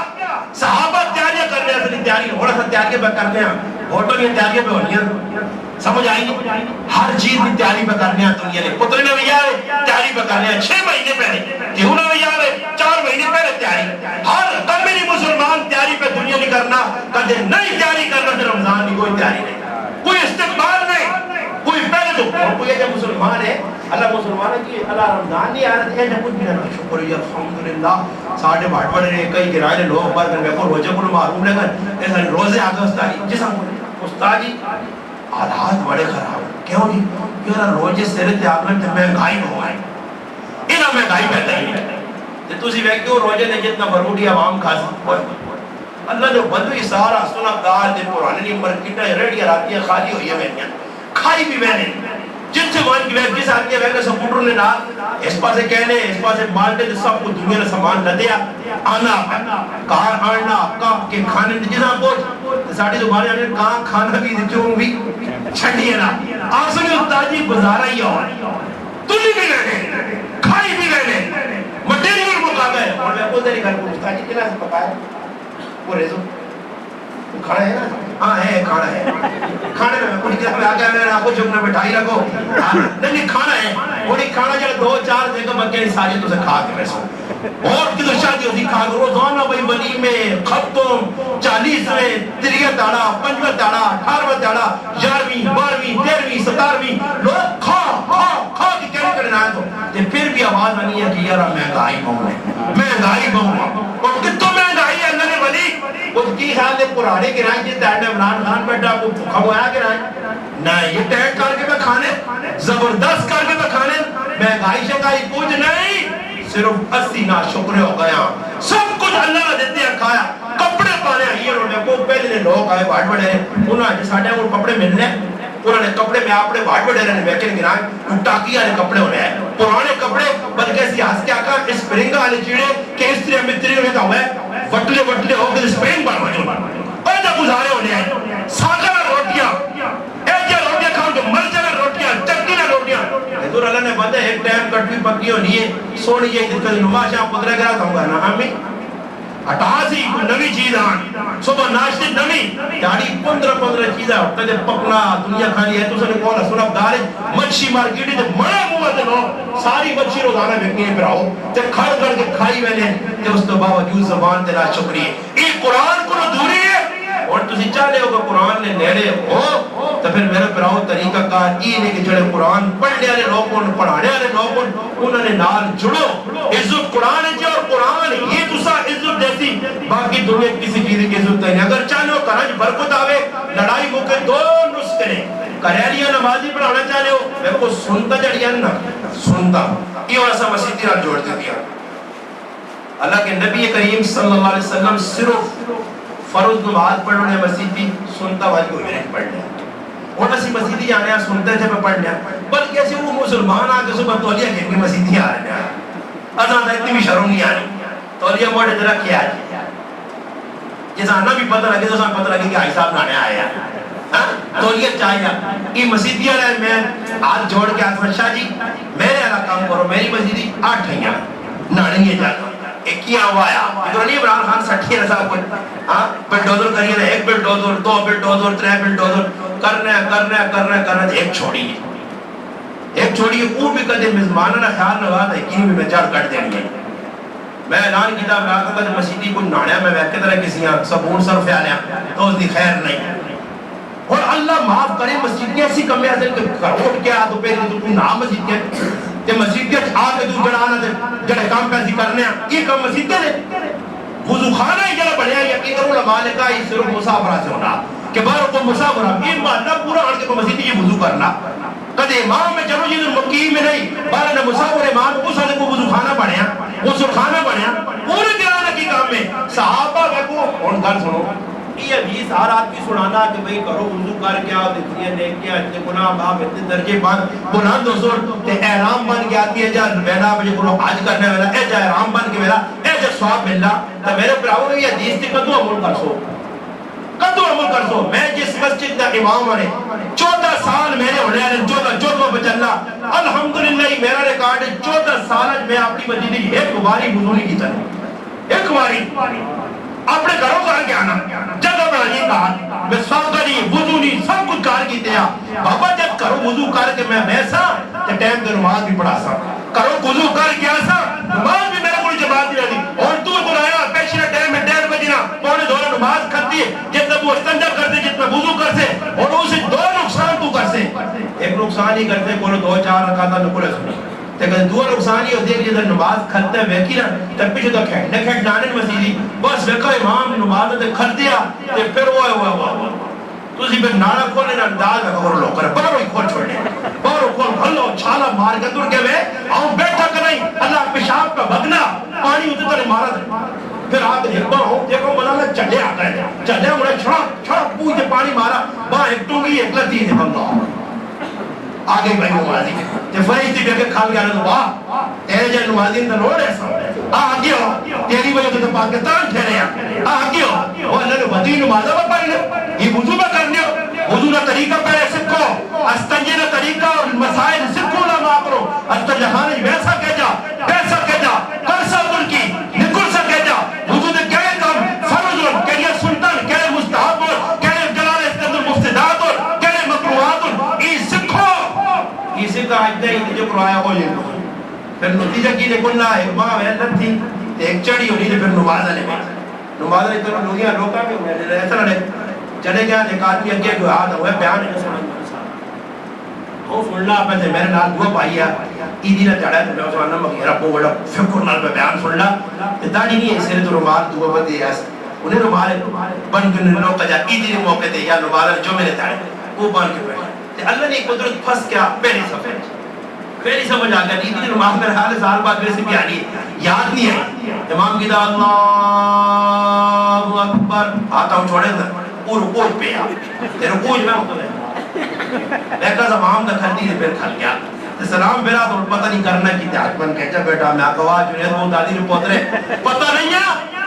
تیاری ہونا سا تیاری پہ کرنے ہیں ووٹوں کی تیاری پہ ہونی ہیں سمجھ آئی نہیں ہر چیز کی تیاری پہ کرنے ہیں دنیا نے پتر نے بھی آئے تیاری پہ کرنے ہیں 6 مہینے پہلے تیہوں نے بھی آئے 4 مہینے پہلے تیاری ہر کبھی مسلمان تیاری پہ دنیا نہیں کرنا کدھے نہیں تیاری کرنا تو رمضان کی کوئی تیاری نہیں کوئی استقبال نہیں کوئی پہلے تو کوئی جب مسلمان ہے اللہ مسلمان ہے کہ اللہ رمضان نہیں آ رہا تھا جب کچھ بھی نہ شکر ہے الحمدللہ ساڑھے بھاٹ بڑے رہے کئی گرائے لوگ بار کر میں کو روزے کو معلوم لے کر ایسا روزے آگے استاد جی استاد جی حالات بڑے خراب کیوں جی یار روزے سرے تے آپ نے مہنگائی ہو گئی انہاں مہنگائی پیدا ہی تے تسی ویکھ کیوں روزے نے جتنا فروٹی عوام کھا سکتے اللہ نے بندو یہ سارا سنا دار دے پرانے نمبر کٹا ریڈیاں راتیاں خالی ہوئی ہیں میریاں کھائی بھی میں نے جن سے وہاں کی ویک جس آدمی ویک سپورٹر نے نال اس پاسے کہنے اس پاسے مالتے جو سب کو دنیا نے سامان لدیا آنا کار آنا کام کے کھانے جنا پوچھ ساڑھی زبانے آنے کہاں کھانا بھی چون بھی چھنڈی ہے نا آسانی اتاجی گزارا ہی ہوا تلی بھی لینے کھائی بھی لینے مٹیریل مکا گئے اور میں کو دے گھر کو استاجی کنا سے پکایا وہ ریزو کھانا ہے نا ہاں ہے کھانا ہے کھانے میں کچھ کیا میں آگیا میں نے آپ کو چکنے بٹھائی رکھو نہیں کھانا ہے وہ نہیں کھانا جب 2-4 جگہ بکے ساری تو سے کھا کے میں سو اور کدھر شادی ہوتی کھا کے روزانہ بھئی ولی میں ختم 40 میں 30 داڑا 50 داڑا 18 داڑا 11ویں 12ویں 13ویں 17ویں لوگ کھا کے کیا کرنا ہے تو پھر بھی آواز آنی ہے کہ یارا مہنگائی بہوں اور کتوں مہنگائی ہے اللہ نے ولی اس کی خیال ہے پرانے گرائیں جس ڈیڈ عمران خان بیٹھا کو بھوکا ہوا گرائیں نہیں یہ ٹیٹ کر کے میں کھانے زبردست کر کے میں کھانے مہنگائی شنگائی کچھ نہیں صرف 80 نا شکر ہو گیا سب کچھ اللہ نے دیتے ہیں کھایا کپڑے پانے آئیے انہوں نے کو پہلے لوگ آئے بھاٹ بڑے انہوں نے ساڑھے وہ کپڑے ملنے انہوں نے کپڑے میں اپنے بھاٹ بڑے رہنے بیکن گرائیں ٹاکی آنے کپڑے ہونے ہیں پرانے کپڑے بلکہ سیاس کیا کہا اسپرنگ آنے چیڑے کہ اس طرح متری ہونے کا ہوئے وٹلے ہو کے اسپرنگ بڑھ بڑھ ایسا گزارے ہونے ہیں ساگر روٹیاں ایجا روٹیاں کھاؤ جو مرچہ روٹیاں چکی نہ روٹیاں حضور اللہ نے بندے ایک ٹائم کٹوی پکی ہونی ہے سونی یہ دکھل نماز شاہ پترے گرا تھا گا نا ہمیں اٹھاسی کوئی نوی چیز آن صبح ناشتے نوی داڑی 15 چیزیں ہوتا ہے پکنا دنیا کھانی ہے تو سنے کہونا سنب دارے مچھی مارکیٹی تے مڑا موہ تے لو ساری مچھی روزانہ بکنی ہے پھر آؤ تے کھڑ کر کے کھائی میں نے تے اس تو باوجود زبان تیرا شکری ہے ایک قرآن کو دوری ہے اور تسی چاہے ہو کہ قرآن نے نیڑے ہو تو پھر میرے پراؤ طریقہ کار یہ نہیں کہ جڑے قرآن پڑھنے والے لوگوں پڑھانے والے لوگوں انہوں نے نال جڑو عزت قرآن ہے جی اور قرآن یہ تسا عزت دیتی باقی دنیا کسی چیز کی عزت نہیں اگر چاہنے ہو کرنج برکت آوے لڑائی موقع دو نسخے نے کریلیاں نمازی پڑھانا چاہنے ہو میرے کو سنتا جڑیاں نا سنتا یہ اور ایسا مسیحی رات جوڑ دیا اللہ کے نبی کریم صلی اللہ علیہ وسلم صرف فرض نماز پڑھنے ہیں مسیحی سنتا والی کو میرے پڑھ لیا اور اسی مسیحی آنے ہیں سنتے تھے میں پڑھ لیا بلکہ ایسے وہ مسلمان آگے صبح تولیہ کے انگی مسیحی آ رہے ہیں ازاں اتنی بھی شرم نہیں آنی تولیہ موڑے درہ کیا ہے جیسا آنا بھی پتہ لگے تو پتہ لگے کہ آئی صاحب نانے آئے ہیں تولیہ چاہیے یہ مسیحی آ رہے ہیں میں ہاتھ جوڑ کے آسمان شاہ جی میرے اللہ کام کرو میری مسیحی 8 ہیں نانے یہ جاتا ایک کیا ہوا آیا ادھرانی عمران خان سٹھی رسا کوئی بلڈوزر کریے نا 1 بلڈوزر 2 بلڈوزر 3 بلڈوزر کرنے ایک چھوڑی ہے وہ بھی کدے مزمانہ نہ خیال نہ بات ہے کی بھی میں چار کٹ دیں گے میں اعلان کیتا میں آگا کہ مسیحی کو ناڑیا میں ویکے طرح کسی سبون صرف آلیا تو اس دی خیر نہیں اور اللہ معاف کرے مسجد ایسی کمی ہے کہ کروٹ کیا تو پہلے تو نام مسجد کے تے مسجد کے آگے تو جڑانا تے جڑے کام پیسی کرنے ہیں یہ کام مسجد کے وضو خانہ ہی جڑا بڑھیا یقین کرو علماء نے کہا یہ صرف مسافرہ سے ہونا کہ بارو کو مسافرہ یہ ماننا پورا آن کے مسجد یہ وضو کرنا کدے امام میں چلو جی مقیم میں نہیں بارہ نے مسافر امام اس حد کو وضو خانہ بڑھیا غسل خانہ بڑھیا پورے دیانہ کی کام میں صحابہ کو ان گھر سنو یہ حدیث ہر آدمی سنانا کہ بھئی کرو وضو کر کے آؤ اتنی نیکیاں اتنے گناہ باپ اتنے درجے بند بلند حضور تے احرام بن کے آتی ہے جا میرا مجھے کرو حج کرنے والا اے جا احرام بن کے میرا اے جا ثواب ملنا تو میرے پراؤ یہ حدیث تھی کدو عمل کر سو میں جس مسجد کا امام نے 14 سال میرے ہونے والے 14 بچلنا الحمدللہ میرا ریکارڈ 14 سال میں اپنی مسجد کی ایک باری وضو نہیں کی ایک باری اپنے گھروں کر کے آنا جگہ بنانی کہا میں سب کری وضو نہیں سب کچھ کار کی دیا بابا جب کرو وضو کر کے میں بیسا تو ٹائم تو نماز بھی پڑھا سا کرو وضو کر کے آسا نماز بھی میرے کوئی جماعت نہیں رہی اور تو بنایا پیشنا ٹائم میں 1:30 بجے نا پونے دورہ نماز کھتی ہے جتنا وہ استنجا کرتے جتنا وضو کرتے اور اسے دو نقصان تو کرتے ایک نقصان ہی کرتے کوئی 2-4 رکعتاں نکلے سنی لیکن دو نقصان ہی ہوتے ہیں کہ جب نماز کھلتے ہیں ویکھی نا تب پیچھے تو کھیٹ نانے مسیحی بس ویکھا امام نماز تے کھل دیا تے پھر وہ تسی پھر نانا کھولنے نا انداز میں خبر لو کرے بڑا روئی کھول چھوڑنے بڑا کھول کھلو چھالا مار کے دور کے وے آؤں بیٹھا کریں اللہ پیشاب کا بھگنا پانی ہوتے تلے مارا دے پھر آپ دیکھو ہوں دیکھو ملالا چلے آتا ہے چلے انہیں چھڑا پوچھتے پانی مارا وہاں ایک ٹونگی ایک لتی ہے اللہ آگے بھائی نمازی تے فرشتے بھی اگر کھال گیا نا تو واہ تیرے جائے نمازی اندر روڑ ایسا آگے ہو تیری وجہ تو پاکستان ٹھہرے ہیں آگے ہو وہ اللہ نے بدی نمازہ میں پڑھ لے یہ وضو میں کرنے ہو وضو نہ طریقہ پہلے سکھو استنجے نہ طریقہ اور مسائل سکھو نہ ماں کرو استنجہ خانے ویسا کہہ جا ویسا کہہ جا کرسا دل کی نکل سا کہہ جا وضو دے کہے کام فرض ہو کہہ یہ سلطان کہے مستحب ہو کہے جلال استندر مفتدات ہو کہے مکروحات ہو یہ سکھو اسی کا حجدہ ہی جو کروایا ہو جن کو پھر نتیجہ کی نے کلنا ایک ماں محنت تھی ایک چڑی ہونی نے پھر نمازہ لے نمازہ لے تو لوگیاں روکا بھی ہوئے ایسا نہ لے چلے گیا ایک آدمی اگے کوئی آدھ ہوئے بیان ہے وہ سننا آپ میں سے میرے نال دعا پائی ہے ایدی نہ چڑھا ہے تو میں اس وانہ مغیر اپو بڑا فکر نال پہ بیان سننا داڑی نہیں ہے اس لیے تو رمال دعا بدے ہے انہیں رمال بن کے لوگ کا جا ایدی نے موقع دے یا رمال جو میرے تاڑے وہ بن کے بیٹھے اللہ نے قدرت پھنس کیا پہلی سمجھ آ گیا ایدی نماز میرے حال سال بعد میرے سے بھی آنی ہے یاد نہیں ہے امام کی دا اللہ اکبر آتا ہوں چھوڑے اندر وہ رکوع پہ آ تیرے رکوع میں ہوتا ہے میں کہا امام دا کھل دی پھر کھل گیا سلام میرا تو پتہ نہیں کرنا کی تیاج بن کہتا بیٹا میں آقا جنید وہ دادی نے پوترے پتہ نہیں ہے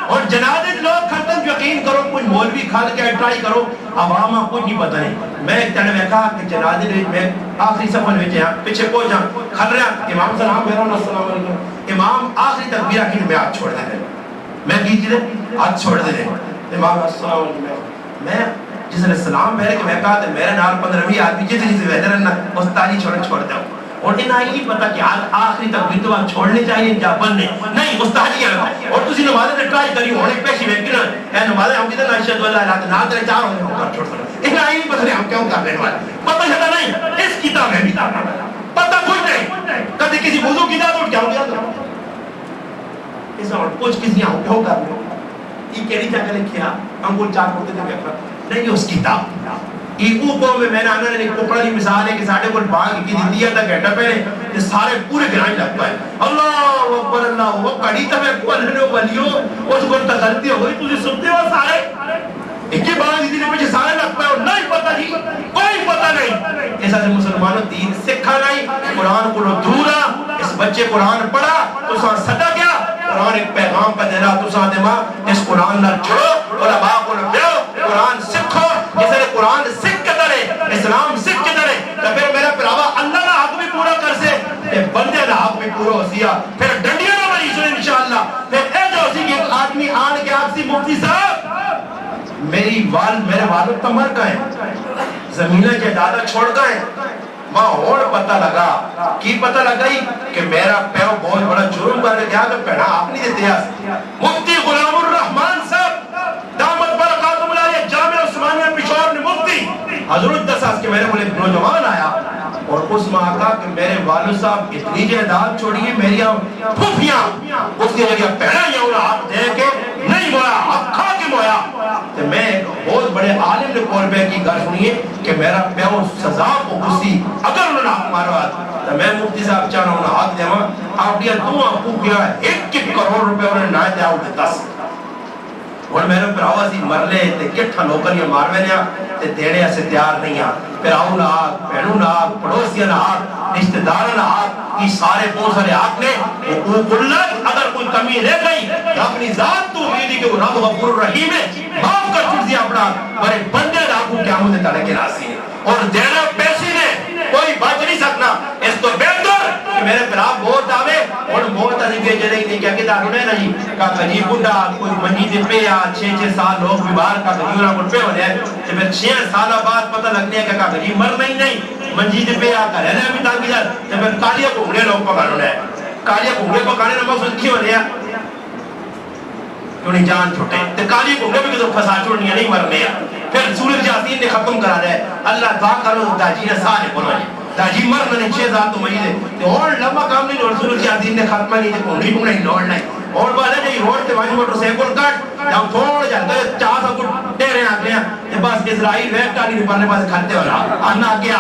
اور جنازے لوگ کھلتن یقین کرو کوئی مولوی کھال کے ٹرائی کرو عوام کچھ نہیں پتہ نہیں میں ایک تڑے میں کہا کہ جنازے میں آخری صفحہ میں جہاں پیچھے پہنچ جاؤں کھل رہا امام سلام میرا السلام علیکم امام آخری تکبیرہ کی میں ہاتھ چھوڑ دے میں کیجئے ہاتھ چھوڑ دے امام السلام علیکم میں جس نے سلام میرے کہ میں کہا میرے نال 15 آدمی جتنی سے بہتر ہے نا استادی چھوڑ دو اور انہیں نہیں پتا کہ آخری تکبیر تو آپ چھوڑنے چاہیے یا بننے نہیں استادی ہے اور تسی نمازیں نے ٹرائی کری ہونے پیشی ویکن اے نمازیں ہم کہتے ہیں اشہد واللہ الہ نہ تیرے چار ہونے ہم کر چھوڑ سکتے انہیں نہیں پتا ہم کیوں کر رہے والے پتہ چھتا نہیں اس کتاب ہے بھی پتہ کچھ نہیں کبھی کسی وضو کی جا تو کیا ہو گیا اس اور کچھ کسی ہم کیوں کر رہے یہ کہنی جا کے لکھیا ہم کو چار ہوتے تھے نہیں اس کتاب ایکو کو میں نے آنا نے کپڑا دی مثال ہے کہ ساڑھے کو بانگ کی دی دیا تھا گھٹا پہنے یہ سارے پورے گرائن لگ پائے اللہ اکبر اللہ وہ کڑی تا میں کو اللہ نے ولیو اس کو تغلطی ہو گئی تجھے سنتے ہو سارے ایک کے بانگ دی دینے پہ سارے لگ پائے اور نہیں پتہ نہیں کوئی پتہ نہیں ایسا سے مسلمانوں دین سکھا نہیں قرآن کو دورا اس بچے قرآن پڑھا تو ساں صدا گیا قرآن ایک پیغام پہ دینا تو ساں دے ماں اس قرآن نہ جڑو علماء کو بیو قرآن سکھو اس نے قرآن سکھ کے درے اسلام سکھ کے درے تو پھر میرا پراوا اللہ نہ حق بھی پورا کر سے کہ بندے نہ حق بھی پورا ہو سیا پھر ڈنڈیاں نہ بنی سنے انشاءاللہ پھر اے جو سی کہ ایک آدمی آن کے آپ سی مفتی صاحب میری میرے والد تو مر گئے زمینہ کے دادا چھوڑ گئے ماں اور پتہ لگا کی پتہ لگائی کہ میرا پیو بہت بڑا جرم کر گیا تو پہنا آپ نہیں دیتے مفتی غلام الرحمن صاحب دامت برکاتم اللہ جامعہ عثمانیہ پشاور نے مفتی حضرت دساس کے میرے بولے نوجوان آیا اور اس ماں کا کہ میرے والد صاحب اتنی جائیداد چھوڑیے میری پھوپھیاں اس کی جگہ پہنا یا انہیں ہاتھ دے کے نہیں مویا ہاتھ کھا کے مویا تو میں ایک بہت بڑے عالم نے کول پہ کی گھر سنیے کہ میرا پیو سزا کو کسی اگر انہوں نے ہاتھ مارا تو میں مفتی صاحب چاہنا انہیں ہاتھ دے ماں آپ دیا دو آپ کیا 1 کروڑ روپے انہیں نہ دیا ہوتے 10 اور میرے پر آوازی مرلے تے کٹھا نوکریاں ماروینیا تے دینے ایسے تیار نہیں آ پھر آؤں نہ آگ پہنوں نہ آگ پڑوسیاں نہ آگ رشتہ دارہ نہ آگ یہ سارے بہت سارے آگ نے حقوق اللہ اگر کوئی کمی رہ گئی کہ اپنی ذات تو میری کہ وہ رب غفور الرحیم ہے معاف کر چھوٹ دیا اپنا بڑے بندے لاکھوں قیامت تلے کے ناسی ہیں اور دینا پیسی نے کوئی بچ نہیں سکنا اس تو بہتر کہ میرے پر آپ بہت آوے اور بہت دی بھی جڑے نہیں کیا کہ دارو نے نہیں کا جی بڈھا کوئی منجی دے پہ 6 سال لوگ بیمار کا گجورا کو پہ ہو جائے تے پھر 6 سال بعد پتہ لگنے کہ کا جی مرنا ہی نہیں منجی دے پہ آ کر رہنا بھی تاکہ جا تے پھر کالیاں گھوڑے لوگ پکانے ہے کالیاں گھوڑے پکانے نہ مقصد کیوں ہے کیوں نہیں جان چھوٹے تے کالی گھوڑے بھی تو پھنسا چھوڑنی نہیں مرنے پھر سورۃ یاسین نے ختم کرا دے اللہ دعا کرو داجی نے سارے بولو داجی مرنا نے 6 سال تو مہی دے اور لمبا کام نہیں اور سورۃ یاسین نے ختم نہیں تے کوئی نہیں لوڑ نہیں اور بعد ہے جی روڈ تے وانی موٹر سائیکل کٹ جب تھوڑ جاتا ہے چاہ سا کچھ ٹیرے آ گیا تے بس اسرائیل ویک ٹالی نے پرنے پاس کھاتے ہو رہا آنا گیا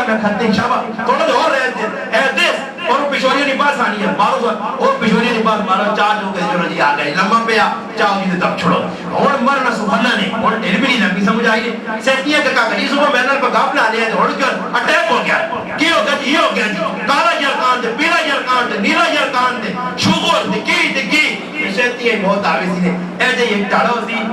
میں کھاتے شابہ تھوڑا دے اور رہے تھے اے دیس اور پشوریہ نہیں پاس آنی ہے مارو اور پشوریہ نہیں پاس مارو چاہ جو کہ جو جی آ گئے لمبا پہ چاہو جی تب چھوڑو اور مرنا سبحانہ نہیں اور ٹیر بھی نہیں لگی سمجھ آئی نہیں سیٹیاں کہ کہا کہ صبح محنر پر گاپ لا لیا اور کر اٹیک ہو گیا کی ہو گیا جی یہ ہو گیا جی کالا جرکان دے پیلا جرکان دے نیلا جرکان دے شوگر دے کی سیٹیاں بہت آوے سی نے اے جے ایک ٹاڑا ہو سی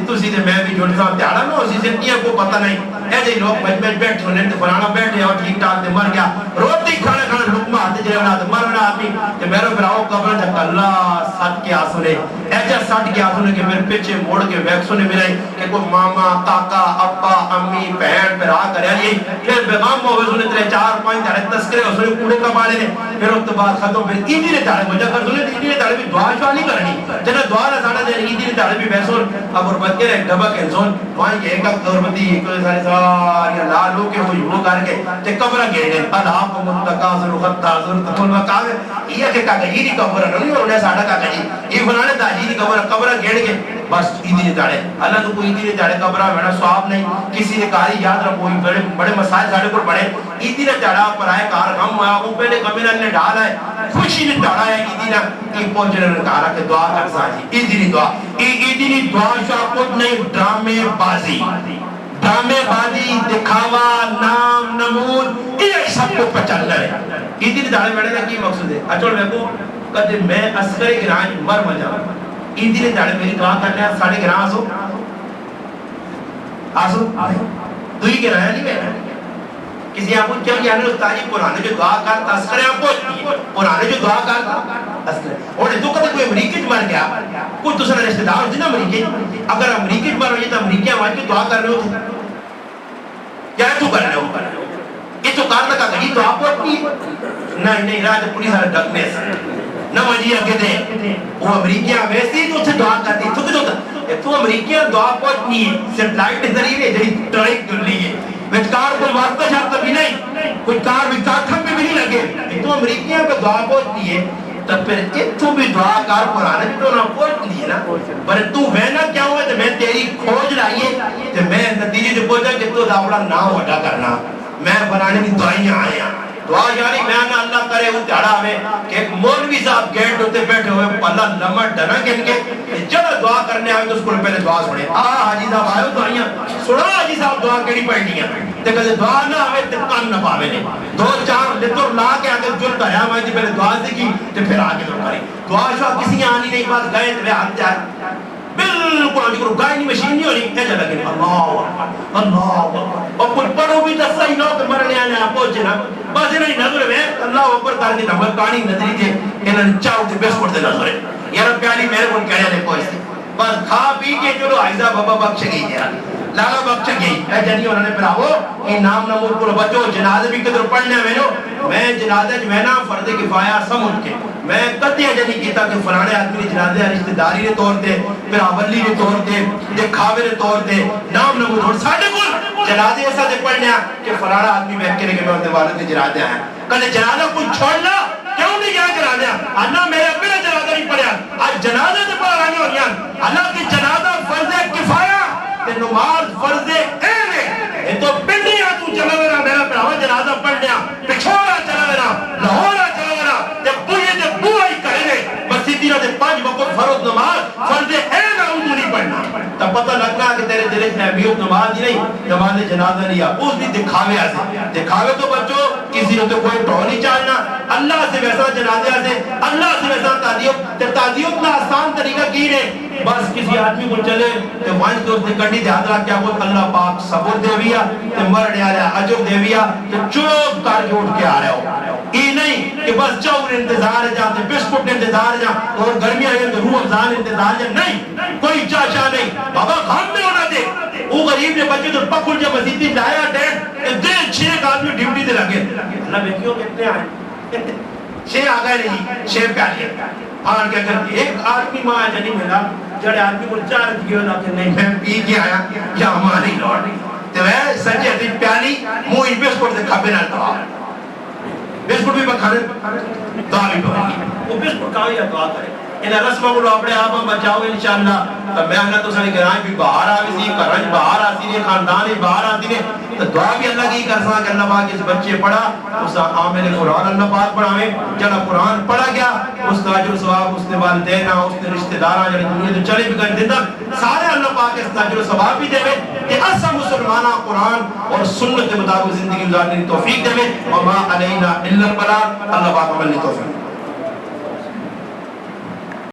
تو سی دے میں بھی جوڑ سا ٹاڑا نہ ہو سی سیٹیاں کو پتہ نہیں اے جے لوگ مجمع بیٹھ ہونے تے فلانا بیٹھے اور ٹھیک ٹھاک دے مر گیا روٹی کھانے لقمہ ہاتھ جے بنا تے مرنا آدمی تے میرے پھراؤ قبر تک اللہ سٹ کے آسنے ایجا سٹ کے آسنے کہ میرے پیچھے موڑ کے ویکسوں نے ملے کہ کوئی ماما کاکا ابا امی بہن پھر آ کر آئیے پھر بیغام ہوئے سنے ترے 4-5 دھڑے تذکرے ہو سنے کوڑے کا بالے نے پھر اس بعد ختم پھر ایدی نے دھڑے مجھا کر سنے ایدی نے دھڑے بھی دعا شوا نہیں کرنی جنہ دعا نہ ساڑا دے ایدی نے دھڑے بھی بیسون اب غربت کے ایک ڈبا کینسون وہاں یہ ایک اب غربتی کوئی سارے ساری لالو کے ہوئی ہو کر کے تے قبرہ گئے گئے الہاق متقاضر خطاظر تقل مقاوے یہ کہ کاکا جی دی قبرہ نہیں اور انہیں ساڑا کاکا جی یہ فلانے داجی دی قبرہ گھڑ کے بس ایدی نے دھڑے اللہ تو کوئی ایدی نے دھڑے قبرہ میرا سواب نہیں کسی نے کاری یاد رکھو بڑے مسائل ساڑے پر بڑے ایدی نے دھڑا پر آئے کار غم ہوا وہ پہلے کمینا نے ڈھالا ہے خوشی نے دھڑا ہے ایدی نے کی پہنچنے نے کہا کہ دعا کر ساجی ایدی نے دعا ایدی نے دعا شاہ کچھ نہیں ڈرامے بازی دکھاوا نام نمود یہ سب کو پچھل رہے ایدی نے دھڑے بیٹھے کا کی مقصد ہے اچھوڑ میں کو کہتے میں اسکر گران مر مجا ایدی نے دھڑے میری دعا کرنے ساڑھے گران آسو دوئی گران نہیں میں کسی آپ کو کیا یعنی استاجی پرانے جو دعا کرتا اسکرے آپ کو پرانے جو دعا کرتا اسکرے اور تو کہتے کوئی امریکی مر گیا کوئی دوسرا رشتہ دار ہوتی نا امریکی اگر امریکی مر ہوئی تو امریکی ہماری کی دعا کر رہے ہوتے کیا تو کر رہے ہو یہ تو کارتا کہا کہ یہ تو آپ کو اپنی نہیں راج پوری سارے ڈکنے سے نہ مجھے آگے دے وہ امریکیاں ویسے ہی تو اسے دعا کرتی تو کچھ ہوتا تو امریکیاں دعا کو اپنی سیٹلائٹ ذریعے جڑی ٹرائک کر لی ہے وچکار کوئی واسطہ شرط بھی نہیں کوئی کار وچکار تھم بھی نہیں لگے تو امریکیاں کو دعا پہنچتی ہے تو پھر اتو بھی دعا کار قرآن بھی تو نہ پہنچتی ہے نا پر تو وینا کیا ہوئے تو میں تیری کھوج لائیے تو میں نتیجے سے پہنچا کہ تو دعوڑا نام وڈا کرنا میں بنانے کی دعائیاں آئے ہیں دعا یعنی میں نہ اللہ کرے وہ تیڑا ہمیں کہ ایک مولوی صاحب گیٹ ہوتے بیٹھے ہوئے اللہ لمحہ ڈنا گن کے جب دعا کرنے آئے تو اس کو پہلے دعا سنے حاجی صاحب آئے دعائیاں سنا حاجی صاحب دعا کیڑی پڑھنی ہے تے کہتے دعا نہ آئے تے کان نہ پاوے نے 2-4 لتر لا کے آگے جل کریا میں پہلے دعا سیکھی تے پھر آگے دعا کری دعا شاہ کسی آنی نہیں بات گئے تے ہاتھ جائے بالکل آنی کرو گائنی مشین نہیں ہونی ایجا لگے اللہ اور کچھ پڑھو بھی تو صحیح نہ کہ مرنے آنے آپ پہنچے نا بس انہیں نظر میں اللہ اوپر کر کے نمبر کانی نظری تھے انہیں چاہو تھے بیس پڑھتے نظر ہے یہ رب پیالی میرے کون کہنے لے پہنچتے بس کھا پی کے جو عائزہ بابا بخش گئی تھے لالا بخش گئی اے جنہی انہوں نے پڑھاو یہ نام نمود کو بچو جنازے بھی قدر پڑھنے میں جنازے جو نا فرض کفایہ سمجھ کے میں قطعی جنہی کیتا کہ فلانے آدمی جنازے رشتہ داری نے طور تے پھر آولی نے طور تے دکھاوے نے طور تے نام نمود اور ساڑھے کل جنازے ایسا دے پڑھنے کہ فلانا آدمی بیٹھ کے کہ میں اندھے والد نے جنازے آئے کہنے جنازہ کچھ چھوڑنا کیوں نہیں کیا جنازے اللہ میرے اپنے جنازہ نہیں پڑھیا آج جنازے سے پڑھا رہی ہو رہی اللہ کی جنازہ فرض کفایہ تے نماز فرض این ہے یہ تو پنڈیاں تو چلا میرا میرا پڑھاوا جنازہ پڑھنیا پچھوڑا چلا میرا لاہورا چلا میرا تے بوئے تے بوئی کرنے بس دینا تے 5 وقت فرض نماز فرض این ہے اردو نہیں پڑھنا تب پتہ لگنا کہ تیرے دل میں اہمیت نماز ہی نہیں نماز جنازہ نہیں ہے اس بھی دکھاوے آسے دکھاوے تو بچو کسی نے تو کوئی ٹو نہیں چاہنا اللہ سے ویسا جنازہ سے اللہ سے ویسا تعدیب نہ آسان طریقہ کی نے بس کسی آدمی کو چلے تو وانج دوست نے کنڈی دے حضرات کیا بولت اللہ پاک صبر دے ویا تو مرنے آیا عجب دے ویا تو چوب کر کے اٹھ کے آ رہے ہو یہ نہیں کہ بس چاول انتظار ہے جاتے بسکٹ انتظار ہے اور گرمیاں ہیں تو روح افزان انتظار ہے نہیں کوئی چاچا نہیں بابا خام میں ہونا دے وہ غریب نے بچے تو پکڑ جب مسیدی لایا ڈیٹ دے 6 آدمی ڈیوٹی دے لگے اللہ بیکیوں کتنے آئے 6 آ گئے نہیں 6 پیالے آن کیا کرتی ایک آدمی ماں جنی ملا جڑے آدمی کو چار دیو نا کہ نہیں میں پی کے آیا یا ہماری لوڑ تو وہ سچے تھی پیالی منہ ان بسکٹ دے کھبے نہ دعا بسکٹ بھی بکھانے دعا بھی بکھانے وہ بسکٹ کھاوی یا دعا کرے انہیں رسمہ کو اپنے آپ بچاؤ انشاءاللہ تو میں اللہ تو ساری گرائیں بھی باہر آوی سی کرنج باہر آتی نے خاندانی باہر آتی نے تو دعا بھی اللہ کی کرسا کہ اللہ پاک اس بچے پڑھا اس عامل قرآن اللہ پاک پڑھاوے جڑا قرآن پڑھا گیا اس تاجر ثواب اس نے والدین اس نے رشتہ دار جڑے دنیا تو چلے بھی کر دیتا سارے اللہ پاک اس تاجر ثواب بھی دے کہ اسا مسلمانہ قرآن اور سنت کے مطابق زندگی گزارنے کی توفیق دے وما علینا الا البلاغ اللہ پاک عمل کی توفیق